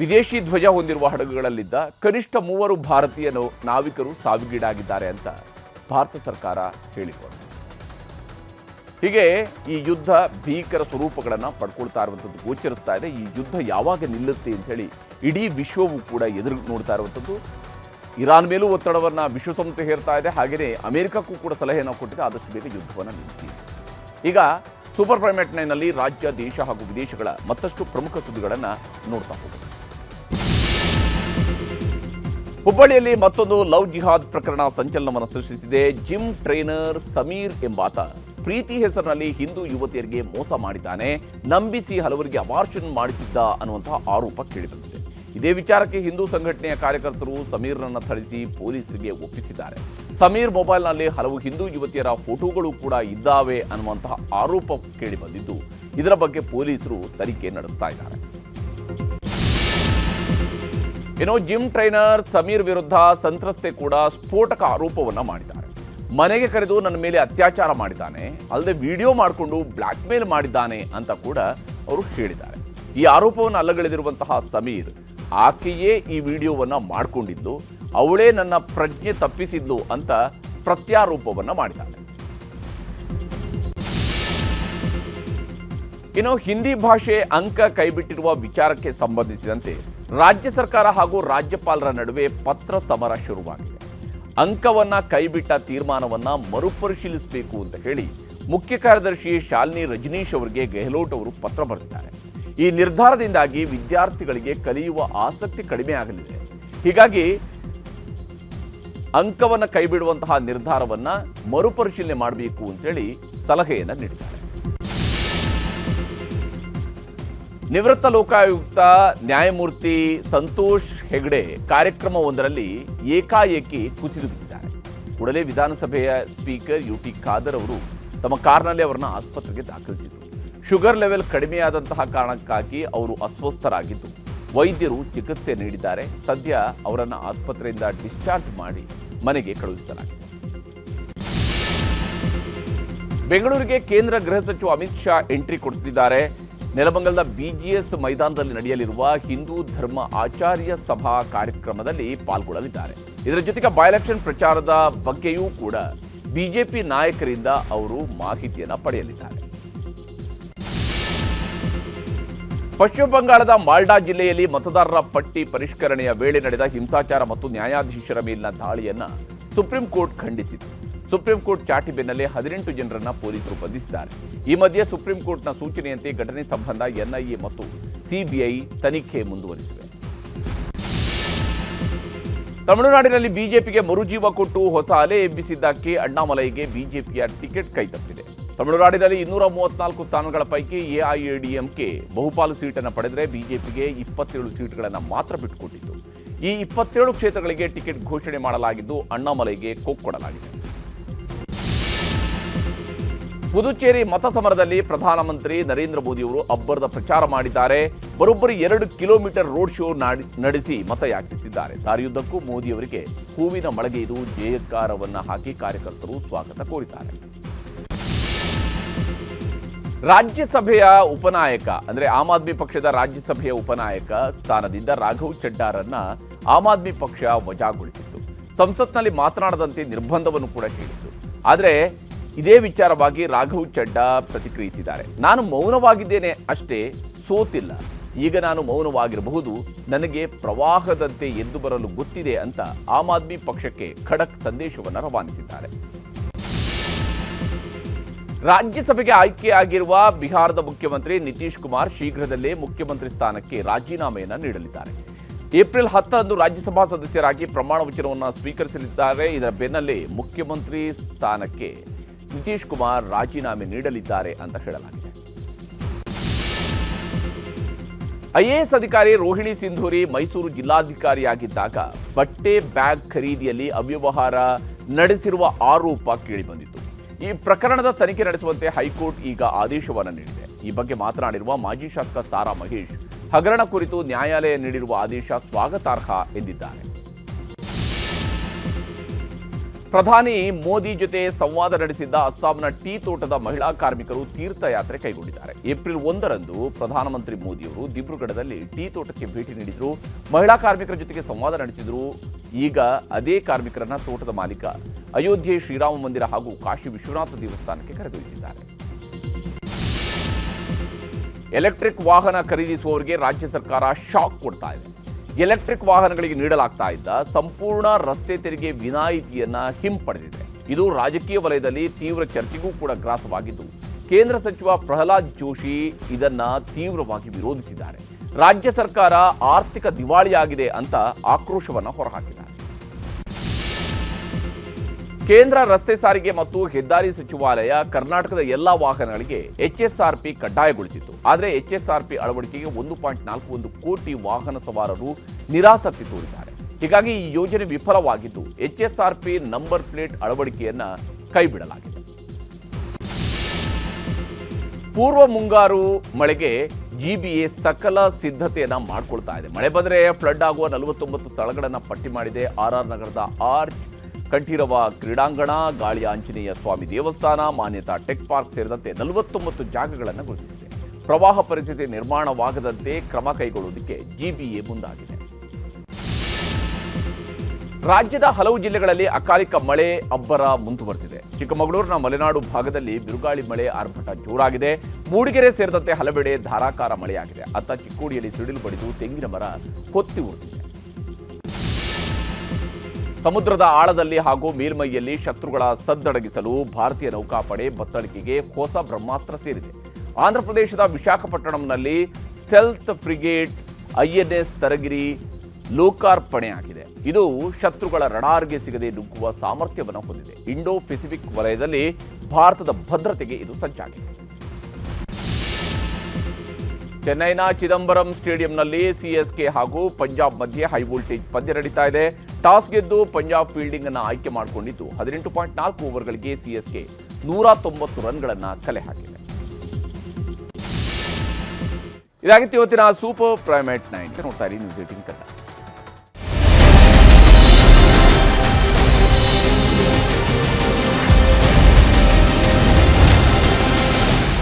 ವಿದೇಶಿ ಧ್ವಜ ಹೊಂದಿರುವ ಹಡಗುಗಳಲ್ಲಿದ್ದ ಕನಿಷ್ಠ 3 ಭಾರತೀಯ ನಾವಿಕರು ಸಾವಿಗೀಡಾಗಿದ್ದಾರೆ ಅಂತ ಭಾರತ ಸರ್ಕಾರ ಹೇಳಿಕೊಂಡಿದೆ. ಹೀಗೆ ಈ ಯುದ್ಧ ಭೀಕರ ಸ್ವರೂಪಗಳನ್ನು ಪಡ್ಕೊಳ್ತಾ ಇರುವಂಥದ್ದು ಗೋಚರಿಸ್ತಾ ಇದೆ. ಈ ಯುದ್ಧ ಯಾವಾಗ ನಿಲ್ಲುತ್ತೆ ಅಂಥೇಳಿ ಇಡೀ ವಿಶ್ವವು ಕೂಡ ಎದುರು ನೋಡ್ತಾ ಇರುವಂಥದ್ದು. ಇರಾನ್ ಮೇಲೂ ಒತ್ತಡವನ್ನು ವಿಶ್ವಸಂಸ್ಥೆ ಹೇರ್ತಾ ಇದೆ. ಹಾಗೆಯೇ ಅಮೆರಿಕಕ್ಕೂ ಕೂಡ ಸಲಹೆಯನ್ನು ಕೊಟ್ಟಿದೆ, ಆದಷ್ಟು ಬೇಗ ಯುದ್ಧವನ್ನು ನಿಲ್ಲಿಸಿ. ಈಗ ಸೂಪರ್ ಪ್ರೈಮ್ ಅಟ್ 9ನಲ್ಲಿ ರಾಜ್ಯ, ದೇಶ ಹಾಗೂ ವಿದೇಶಗಳ ಮತ್ತಷ್ಟು ಪ್ರಮುಖ ಸುದ್ದಿಗಳನ್ನು ನೋಡ್ತಾ ಹೋಗೋಣ. ಹುಬ್ಬಳ್ಳಿಯಲ್ಲಿ ಮತ್ತೊಂದು ಲವ್ ಜಿಹಾದ್ ಪ್ರಕರಣ ಸಂಚಲನವನ್ನು ಸೃಷ್ಟಿಸಿದೆ. ಜಿಮ್ ಟ್ರೈನರ್ ಸಮೀರ್ ಎಂಬಾತ ಪ್ರೀತಿ ಹೆಸರಿನಲ್ಲಿ ಹಿಂದೂ ಯುವತಿಯರಿಗೆ ಮೋಸ ಮಾಡಿದ್ದಾನೆ, ನಂಬಿಸಿ ಹಲವರಿಗೆ ಅಬಾರ್ಷನ್ ಮಾಡಿಸಿದ್ದ ಅನ್ನುವಂತಹ ಆರೋಪ ಕೇಳಿಬಂದಿದೆ. ಇದೇ ವಿಚಾರಕ್ಕೆ ಹಿಂದೂ ಸಂಘಟನೆಯ ಕಾರ್ಯಕರ್ತರು ಸಮೀರ್ನನ್ನು ಥಳಿಸಿ ಪೊಲೀಸರಿಗೆ ಒಪ್ಪಿಸಿದ್ದಾರೆ. ಸಮೀರ್ ಮೊಬೈಲ್ನಲ್ಲಿ ಹಲವು ಹಿಂದೂ ಯುವತಿಯರ ಫೋಟೋಗಳು ಕೂಡ ಇದ್ದಾವೆ ಅನ್ನುವಂತಹ ಆರೋಪ ಕೇಳಿಬಂದಿದ್ದು, ಇದರ ಬಗ್ಗೆ ಪೊಲೀಸರು ತನಿಖೆ ನಡೆಸ್ತಾ ಇದ್ದಾರೆ. ಇನ್ನು ಜಿಮ್ ಟ್ರೈನರ್ ಸಮೀರ್ ವಿರುದ್ಧ ಸಂತ್ರಸ್ತೆ ಕೂಡ ಸ್ಫೋಟಕ ಆರೋಪವನ್ನು ಮಾಡಿದ್ದಾರೆ. ಮನೆಗೆ ಕರೆದು ನನ್ನ ಮೇಲೆ ಅತ್ಯಾಚಾರ ಮಾಡಿದ್ದಾನೆ, ಅಲ್ಲದೆ ವಿಡಿಯೋ ಮಾಡಿಕೊಂಡು ಬ್ಲ್ಯಾಕ್ ಮೇಲ್ ಮಾಡಿದ್ದಾನೆ ಅಂತ ಕೂಡ ಅವರು ಹೇಳಿದ್ದಾರೆ. ಈ ಆರೋಪವನ್ನು ಅಲ್ಲಗಳೆದಿರುವಂತಹ ಸಮೀರ್, ಆಕೆಯೇ ಈ ವಿಡಿಯೋವನ್ನು ಮಾಡಿಕೊಂಡಿದ್ದು, ಅವಳೇ ನನ್ನ ಪ್ರಜ್ಞೆ ತಪ್ಪಿಸಿದ್ದು ಅಂತ ಪ್ರತ್ಯಾರೋಪವನ್ನು ಮಾಡಿದ್ದಾನೆ. ಇನ್ನು ಹಿಂದಿ ಭಾಷೆ ಅಂಕ ಕೈಬಿಟ್ಟಿರುವ ವಿಚಾರಕ್ಕೆ ಸಂಬಂಧಿಸಿದಂತೆ ರಾಜ್ಯ ಸರ್ಕಾರ ಹಾಗೂ ರಾಜ್ಯಪಾಲರ ನಡುವೆ ಪತ್ರ ಸಮರ ಶುರುವಾಗಿದೆ. ಅಂಕವನ್ನ ಕೈಬಿಟ್ಟ ತೀರ್ಮಾನವನ್ನ ಮರುಪರಿಶೀಲಿಸಬೇಕು ಅಂತ ಹೇಳಿ ಮುಖ್ಯ ಕಾರ್ಯದರ್ಶಿ ಶಾಲಿನಿ ರಜನೀಶ್ ಅವರಿಗೆ ಗೆಹ್ಲೋಟ್ ಅವರು ಪತ್ರ ಬರೆದಿದ್ದಾರೆ. ಈ ನಿರ್ಧಾರದಿಂದಾಗಿ ವಿದ್ಯಾರ್ಥಿಗಳಿಗೆ ಕಲಿಯುವ ಆಸಕ್ತಿ ಕಡಿಮೆ ಆಗಲಿದೆ. ಹೀಗಾಗಿ ಅಂಕವನ್ನು ಕೈಬಿಡುವಂತಹ ನಿರ್ಧಾರವನ್ನ ಮರುಪರಿಶೀಲನೆ ಮಾಡಬೇಕು ಅಂತೇಳಿ ಸಲಹೆಯನ್ನು ನೀಡಿದ್ದಾರೆ. ನಿವೃತ್ತ ಲೋಕಾಯುಕ್ತ ನ್ಯಾಯಮೂರ್ತಿ ಸಂತೋಷ್ ಹೆಗ್ಡೆ ಕಾರ್ಯಕ್ರಮವೊಂದರಲ್ಲಿ ಏಕಾಏಕಿ ಕುಸಿದು ಬಿದ್ದಿದ್ದಾರೆ. ಕೂಡಲೇ ವಿಧಾನಸಭೆಯ ಸ್ಪೀಕರ್ ಯುಟಿ ಖಾದರ್ ಅವರು ತಮ್ಮ ಕಾರ್ನಲ್ಲಿ ಅವರನ್ನು ಆಸ್ಪತ್ರೆಗೆ ದಾಖಲಿಸಿದರು. ಶುಗರ್ ಲೆವೆಲ್ ಕಡಿಮೆಯಾದಂತಹ ಕಾರಣಕ್ಕಾಗಿ ಅವರು ಅಸ್ವಸ್ಥರಾಗಿದ್ದು ವೈದ್ಯರು ಚಿಕಿತ್ಸೆ ನೀಡಿದ್ದಾರೆ. ಸದ್ಯ ಅವರನ್ನು ಆಸ್ಪತ್ರೆಯಿಂದ ಡಿಸ್ಚಾರ್ಜ್ ಮಾಡಿ ಮನೆಗೆ ಕಳುಹಿಸಲಾಗಿದೆ. ಬೆಂಗಳೂರಿಗೆ ಕೇಂದ್ರ ಗೃಹ ಸಚಿವ ಅಮಿತ್ ಶಾ ಎಂಟ್ರಿ ಕೊಡುತ್ತಿದ್ದಾರೆ. ನೆಲಮಂಗಲದ ಬಿಜಿಎಸ್ ಮೈದಾನದಲ್ಲಿ ನಡೆಯಲಿರುವ ಹಿಂದೂ ಧರ್ಮ ಆಚಾರ್ಯ ಸಭಾ ಕಾರ್ಯಕ್ರಮದಲ್ಲಿ ಪಾಲ್ಗೊಳ್ಳಲಿದ್ದಾರೆ. ಇದರ ಜೊತೆಗೆ ಬೈ ಎಲೆಕ್ಷನ್ ಪ್ರಚಾರದ ಬಗ್ಗೆಯೂ ಕೂಡ ಬಿಜೆಪಿ ನಾಯಕರಿಂದ ಅವರು ಮಾಹಿತಿಯನ್ನು ಪಡೆಯಲಿದ್ದಾರೆ. ಪಶ್ಚಿಮ ಬಂಗಾಳದ ಮಾಲ್ಡಾ ಜಿಲ್ಲೆಯಲ್ಲಿ ಮತದಾರರ ಪಟ್ಟಿ ಪರಿಷ್ಕರಣೆಯ ವೇಳೆ ನಡೆದ ಹಿಂಸಾಚಾರ ಮತ್ತು ನ್ಯಾಯಾಧೀಶರ ಮೇಲಿನ ದಾಳಿಯನ್ನು ಸುಪ್ರೀಂ ಕೋರ್ಟ್ ಖಂಡಿಸಿತು. ಸುಪ್ರೀಂ ಕೋರ್ಟ್ ಚಾಟಿ ಬೆನ್ನಲ್ಲೇ 18 ಜನರನ್ನ ಪೊಲೀಸರು ಬಂಧಿಸಿದ್ದಾರೆ. ಈ ಮಧ್ಯೆ ಸುಪ್ರೀಂ ಕೋರ್ಟ್ನ ಸೂಚನೆಯಂತೆ ಘಟನೆ ಸಂಬಂಧ ಎನ್ಐಎ ಮತ್ತು ಸಿಬಿಐ ತನಿಖೆ ಮುಂದುವರಿಸಿವೆ. ತಮಿಳುನಾಡಿನಲ್ಲಿ ಬಿಜೆಪಿಗೆ ಮರುಜೀವ ಕೊಟ್ಟು ಹೊಸ ಅಲೆ ಎಬ್ಬಿಸಿದ್ದ ಕೆ ಅಣ್ಣಾಮಲೈಗೆ ಬಿಜೆಪಿಯ ಟಿಕೆಟ್ ಕೈತಪ್ಪಿದೆ. ತಮಿಳುನಾಡಿನಲ್ಲಿ 234 ಸ್ಥಾನಗಳ ಪೈಕಿ ಎಐಎಡಿಎಂಕೆ ಬಹುಪಾಲು ಸೀಟನ್ನು ಪಡೆದರೆ ಬಿಜೆಪಿಗೆ 27 ಸೀಟ್ಗಳನ್ನು ಮಾತ್ರ ಬಿಟ್ಟುಕೊಟ್ಟಿತ್ತು. ಈ 27 ಕ್ಷೇತ್ರಗಳಿಗೆ ಟಿಕೆಟ್ ಘೋಷಣೆ ಮಾಡಲಾಗಿದ್ದು ಅಣ್ಣಾಮಲೈಗೆ ಕೊಡಲಾಗಿದೆ. ಪುದುಚೇರಿ ಮತ ಸಮರದಲ್ಲಿ ಪ್ರಧಾನಮಂತ್ರಿ ನರೇಂದ್ರ ಮೋದಿ ಅವರು ಅಬ್ಬರದ ಪ್ರಚಾರ ಮಾಡಿದ್ದಾರೆ. ಬರೋಬ್ಬರಿ 2 ಕಿಲೋಮೀಟರ್ ರೋಡ್ ಶೋ ನಡೆಸಿ ಮತಯಾಚಿಸಿದ್ದಾರೆ. ದಾರಿಯುದ್ದಕ್ಕೂ ಮೋದಿ ಅವರಿಗೆ ಹೂವಿನ ಮಳೆಗೆಯ್ದು ಜಯಕಾರವನ್ನ ಹಾಕಿ ಕಾರ್ಯಕರ್ತರು ಸ್ವಾಗತ ಕೋರಿದ್ದಾರೆ. ರಾಜ್ಯಸಭೆಯ ಉಪನಾಯಕ ಅಂದ್ರೆ ಆಮ್ ಆದ್ಮಿ ಪಕ್ಷದ ರಾಜ್ಯಸಭೆಯ ಉಪನಾಯಕ ಸ್ಥಾನದಿಂದ ರಾಘವ್ ಚಡ್ಡಾರನ್ನ ಆಮ್ ಆದ್ಮಿ ಪಕ್ಷ ವಜಾಗೊಳಿಸಿತ್ತು. ಸಂಸತ್ನಲ್ಲಿ ಮಾತನಾಡದಂತೆ ನಿರ್ಬಂಧವನ್ನು ಕೂಡ ಹೇಳಿತ್ತು. ಆದರೆ ಇದೇ ವಿಚಾರವಾಗಿ ರಾಘವ್ ಚಡ್ಡಾ ಪ್ರತಿಕ್ರಿಯಿಸಿದ್ದಾರೆ. ನಾನು ಮೌನವಾಗಿದ್ದೇನೆ ಅಷ್ಟೇ, ಸೋತಿಲ್ಲ. ಈಗ ನಾನು ಮೌನವಾಗಿರಬಹುದು. ನನಗೆ ಪ್ರವಾಹದಂತೆ ಎದ್ದು ಬರಲು ಗೊತ್ತಿದೆ ಅಂತ ಆಮ್ ಆದ್ಮಿ ಪಕ್ಷಕ್ಕೆ ಖಡಕ್ ಸಂದೇಶವನ್ನು ರವಾನಿಸಿದ್ದಾರೆ. ರಾಜ್ಯಸಭೆಗೆ ಆಯ್ಕೆಯಾಗಿರುವ ಬಿಹಾರದ ಮುಖ್ಯಮಂತ್ರಿ ನಿತೀಶ್ ಕುಮಾರ್ ಶೀಘ್ರದಲ್ಲೇ ಮುಖ್ಯಮಂತ್ರಿ ಸ್ಥಾನಕ್ಕೆ ರಾಜೀನಾಮೆಯನ್ನು ನೀಡಲಿದ್ದಾರೆ. ಏಪ್ರಿಲ್ 10ರಂದು ರಾಜ್ಯಸಭಾ ಸದಸ್ಯರಾಗಿ ಪ್ರಮಾಣ ವಚನವನ್ನು ಸ್ವೀಕರಿಸಲಿದ್ದಾರೆ. ಇದರ ಬೆನ್ನಲ್ಲೇ ಮುಖ್ಯಮಂತ್ರಿ ಸ್ಥಾನಕ್ಕೆ ನಿತೀಶ್ ಕುಮಾರ್ ರಾಜೀನಾಮೆ ನೀಡಲಿದ್ದಾರೆ ಅಂತ ಹೇಳಲಾಗಿದೆ. ಐಎಎಸ್ ಅಧಿಕಾರಿ ರೋಹಿಣಿ ಸಿಂಧೂರಿ ಮೈಸೂರು ಜಿಲ್ಲಾಧಿಕಾರಿಯಾಗಿದ್ದಾಗ ಬಟ್ಟೆ ಬ್ಯಾಗ್ ಖರೀದಿಯಲ್ಲಿ ಅವ್ಯವಹಾರ ನಡೆಸಿರುವ ಆರೋಪ ಕೇಳಿಬಂದಿತ್ತು. ಈ ಪ್ರಕರಣದ ತನಿಖೆ ನಡೆಸುವಂತೆ ಹೈಕೋರ್ಟ್ ಈಗ ಆದೇಶವನ್ನು ನೀಡಿದೆ. ಈ ಬಗ್ಗೆ ಮಾತನಾಡಿರುವ ಮಾಜಿ ಶಾಸಕ ಸಾರಾ ಮಹೇಶ್ ಹಗರಣ ಕುರಿತು ನ್ಯಾಯಾಲಯ ನೀಡಿರುವ ಆದೇಶ ಸ್ವಾಗತಾರ್ಹ ಎಂದಿದ್ದಾರೆ. ಪ್ರಧಾನಿ ಮೋದಿ ಜೊತೆ ಸಂವಾದ ನಡೆಸಿದ್ದ ಅಸ್ಸಾಂನ ಟೀ ತೋಟದ ಮಹಿಳಾ ಕಾರ್ಮಿಕರು ತೀರ್ಥಯಾತ್ರೆ ಕೈಗೊಂಡಿದ್ದಾರೆ. ಏಪ್ರಿಲ್ 1ರಂದು ಪ್ರಧಾನಮಂತ್ರಿ ಮೋದಿಯವರು ದಿಬ್ರುಗಢದಲ್ಲಿ ಟೀ ತೋಟಕ್ಕೆ ಭೇಟಿ ನೀಡಿದ್ರು. ಮಹಿಳಾ ಕಾರ್ಮಿಕರ ಜೊತೆಗೆ ಸಂವಾದ ನಡೆಸಿದ್ರು. ಈಗ ಅದೇ ಕಾರ್ಮಿಕರನ್ನ ತೋಟದ ಮಾಲೀಕ ಅಯೋಧ್ಯೆ ಶ್ರೀರಾಮ ಮಂದಿರ ಹಾಗೂ ಕಾಶಿ ವಿಶ್ವನಾಥ ದೇವಸ್ಥಾನಕ್ಕೆ ಕರೆದೊಯ್ದಿದ್ದಾರೆ. ಎಲೆಕ್ಟ್ರಿಕ್ ವಾಹನ ಖರೀದಿಸುವವರಿಗೆ ರಾಜ್ಯ ಸರ್ಕಾರ ಶಾಕ್ ಕೊಡ್ತಾ ಇದೆ. ಎಲೆಕ್ಟ್ರಿಕ್ ವಾಹನಗಳಿಗೆ ನೀಡಲಾಗ್ತಾ ಇದ್ದ ಸಂಪೂರ್ಣ ರಸ್ತೆ ತೆರಿಗೆ ವಿನಾಯಿತಿಯನ್ನ ಹಿಂಪಡೆದಿದೆ. ಇದು ರಾಜಕೀಯ ವಲಯದಲ್ಲಿ ತೀವ್ರ ಚರ್ಚೆಗೂ ಕೂಡ ಗ್ರಾಸವಾಗಿದ್ದು ಕೇಂದ್ರ ಸಚಿವ ಪ್ರಹ್ಲಾದ್ ಜೋಶಿ ಇದನ್ನ ತೀವ್ರವಾಗಿ ವಿರೋಧಿಸಿದ್ದಾರೆ. ರಾಜ್ಯ ಸರ್ಕಾರ ಆರ್ಥಿಕ ದಿವಾಳಿಯಾಗಿದೆ ಅಂತ ಆಕ್ರೋಶವನ್ನ ಹೊರಹಾಕಿದ್ದಾರೆ. ಕೇಂದ್ರ ರಸ್ತೆ ಸಾರಿಗೆ ಮತ್ತು ಹೆದ್ದಾರಿ ಸಚಿವಾಲಯ ಕರ್ನಾಟಕದ ಎಲ್ಲಾ ವಾಹನಗಳಿಗೆ HSRP ಕಡ್ಡಾಯಗೊಳಿಸಿತ್ತು. ಆದರೆ HSRP ಅಳವಡಿಕೆಗೆ 1.41 ಕೋಟಿ ವಾಹನ ಸವಾರರು ನಿರಾಸಕ್ತಿ ತೋರಿದ್ದಾರೆ. ಹೀಗಾಗಿ ಈ ಯೋಜನೆ ವಿಫಲವಾಗಿದ್ದು HSRP ನಂಬರ್ ಪ್ಲೇಟ್ ಅಳವಡಿಕೆಯನ್ನ ಕೈಬಿಡಲಾಗಿದೆ. ಪೂರ್ವ ಮುಂಗಾರು ಮಳೆಗೆ GBA ಸಕಲ ಸಿದ್ಧತೆಯನ್ನ ಮಾಡಿಕೊಳ್ತಾ ಇದೆ. ಮಳೆ ಬಂದರೆ ಫ್ಲಡ್ ಆಗುವ 49 ಸ್ಥಳಗಳನ್ನು ಪಟ್ಟಿ ಮಾಡಿದೆ. RR ನಗರದ ಆರ್ಚ್, ಕಂಠೀರವ ಕ್ರೀಡಾಂಗಣ, ಗಾಳಿ ಆಂಜನೇಯ ಸ್ವಾಮಿ ದೇವಸ್ಥಾನ, ಮಾನ್ಯತಾ ಟೆಕ್ ಪಾರ್ಕ್ ಸೇರಿದಂತೆ 49 ಜಾಗಗಳನ್ನು ಗುರುತಿಸಿದೆ. ಪ್ರವಾಹ ಪರಿಸ್ಥಿತಿ ನಿರ್ಮಾಣವಾಗದಂತೆ ಕ್ರಮ ಕೈಗೊಳ್ಳುವುದಕ್ಕೆ GBA ಮುಂದಾಗಿದೆ. ರಾಜ್ಯದ ಹಲವು ಜಿಲ್ಲೆಗಳಲ್ಲಿ ಅಕಾಲಿಕ ಮಳೆ ಅಬ್ಬರ ಮುಂದುವರೆದಿದೆ. ಚಿಕ್ಕಮಗಳೂರಿನ ಮಲೆನಾಡು ಭಾಗದಲ್ಲಿ ಬಿರುಗಾಳಿ ಮಳೆ ಆರ್ಭಟ ಜೋರಾಗಿದೆ. ಮೂಡಿಗೆರೆ ಸೇರಿದಂತೆ ಹಲವೆಡೆ ಧಾರಾಕಾರ ಮಳೆಯಾಗಿದೆ. ಅತ್ತ ಚಿಕ್ಕೋಡಿಯಲ್ಲಿ ಸಿಡಿಲು ಬಡಿದು ತೆಂಗಿನ ಮರ ಕೊತ್ತಿ ಉರಿದಿದೆ. ಸಮುದ್ರದ ಆಳದಲ್ಲಿ ಹಾಗೂ ಮೇಲ್ಮೈಯಲ್ಲಿ ಶತ್ರುಗಳ ಸದ್ದಡಗಿಸಲು ಭಾರತೀಯ ನೌಕಾಪಡೆ ಬತ್ತಳಿಕೆಗೆ ಹೊಸ ಬ್ರಹ್ಮಾಸ್ತ್ರ ಸೇರಿದೆ. ಆಂಧ್ರಪ್ರದೇಶದ ವಿಶಾಖಪಟ್ಟಣಂನಲ್ಲಿ ಸ್ಟೆಲ್ತ್ ಫ್ರಿಗೇಟ್ INS ತರಗಿರಿ ಲೋಕಾರ್ಪಣೆಯಾಗಿದೆ. ಇದು ಶತ್ರುಗಳ ರಡಾರ್ಗೆ ಸಿಗದೆ ನುಗ್ಗುವ ಸಾಮರ್ಥ್ಯವನ್ನು ಹೊಂದಿದೆ. ಇಂಡೋ ಪೆಸಿಫಿಕ್ ವಲಯದಲ್ಲಿ ಭಾರತದ ಭದ್ರತೆಗೆ ಇದು ಸಜ್ಜಾಗಿದೆ. ಚೆನ್ನೈನ ಚಿದಂಬರಂ ಸ್ಟೇಡಿಯಂನಲ್ಲಿ CSK ಹಾಗೂ ಪಂಜಾಬ್ ಮಧ್ಯೆ ಹೈ ವೋಲ್ಟೇಜ್ ಪಂದ್ಯ ನಡೀತಾ ಇದೆ. ಟಾಸ್ ಗೆದ್ದು ಪಂಜಾಬ್ ಫೀಲ್ಡಿಂಗ್ ಅನ್ನು ಆಯ್ಕೆ ಮಾಡಿಕೊಂಡಿದ್ದು 18.4 ಓವರ್ಗಳಿಗೆ CSK 190 ರನ್ಗಳನ್ನು ಕಲೆ ಹಾಕಿದೆ. ಇದಾಗಿತ್ತು ಇವತ್ತಿನ ಸೂಪರ್ ಪ್ರೈಮ್ ಎಟ್ 9. ನೋಡ್ತಾ ಇರಿ ನ್ಯೂಸ್ 18 ಕನ್ನಡ.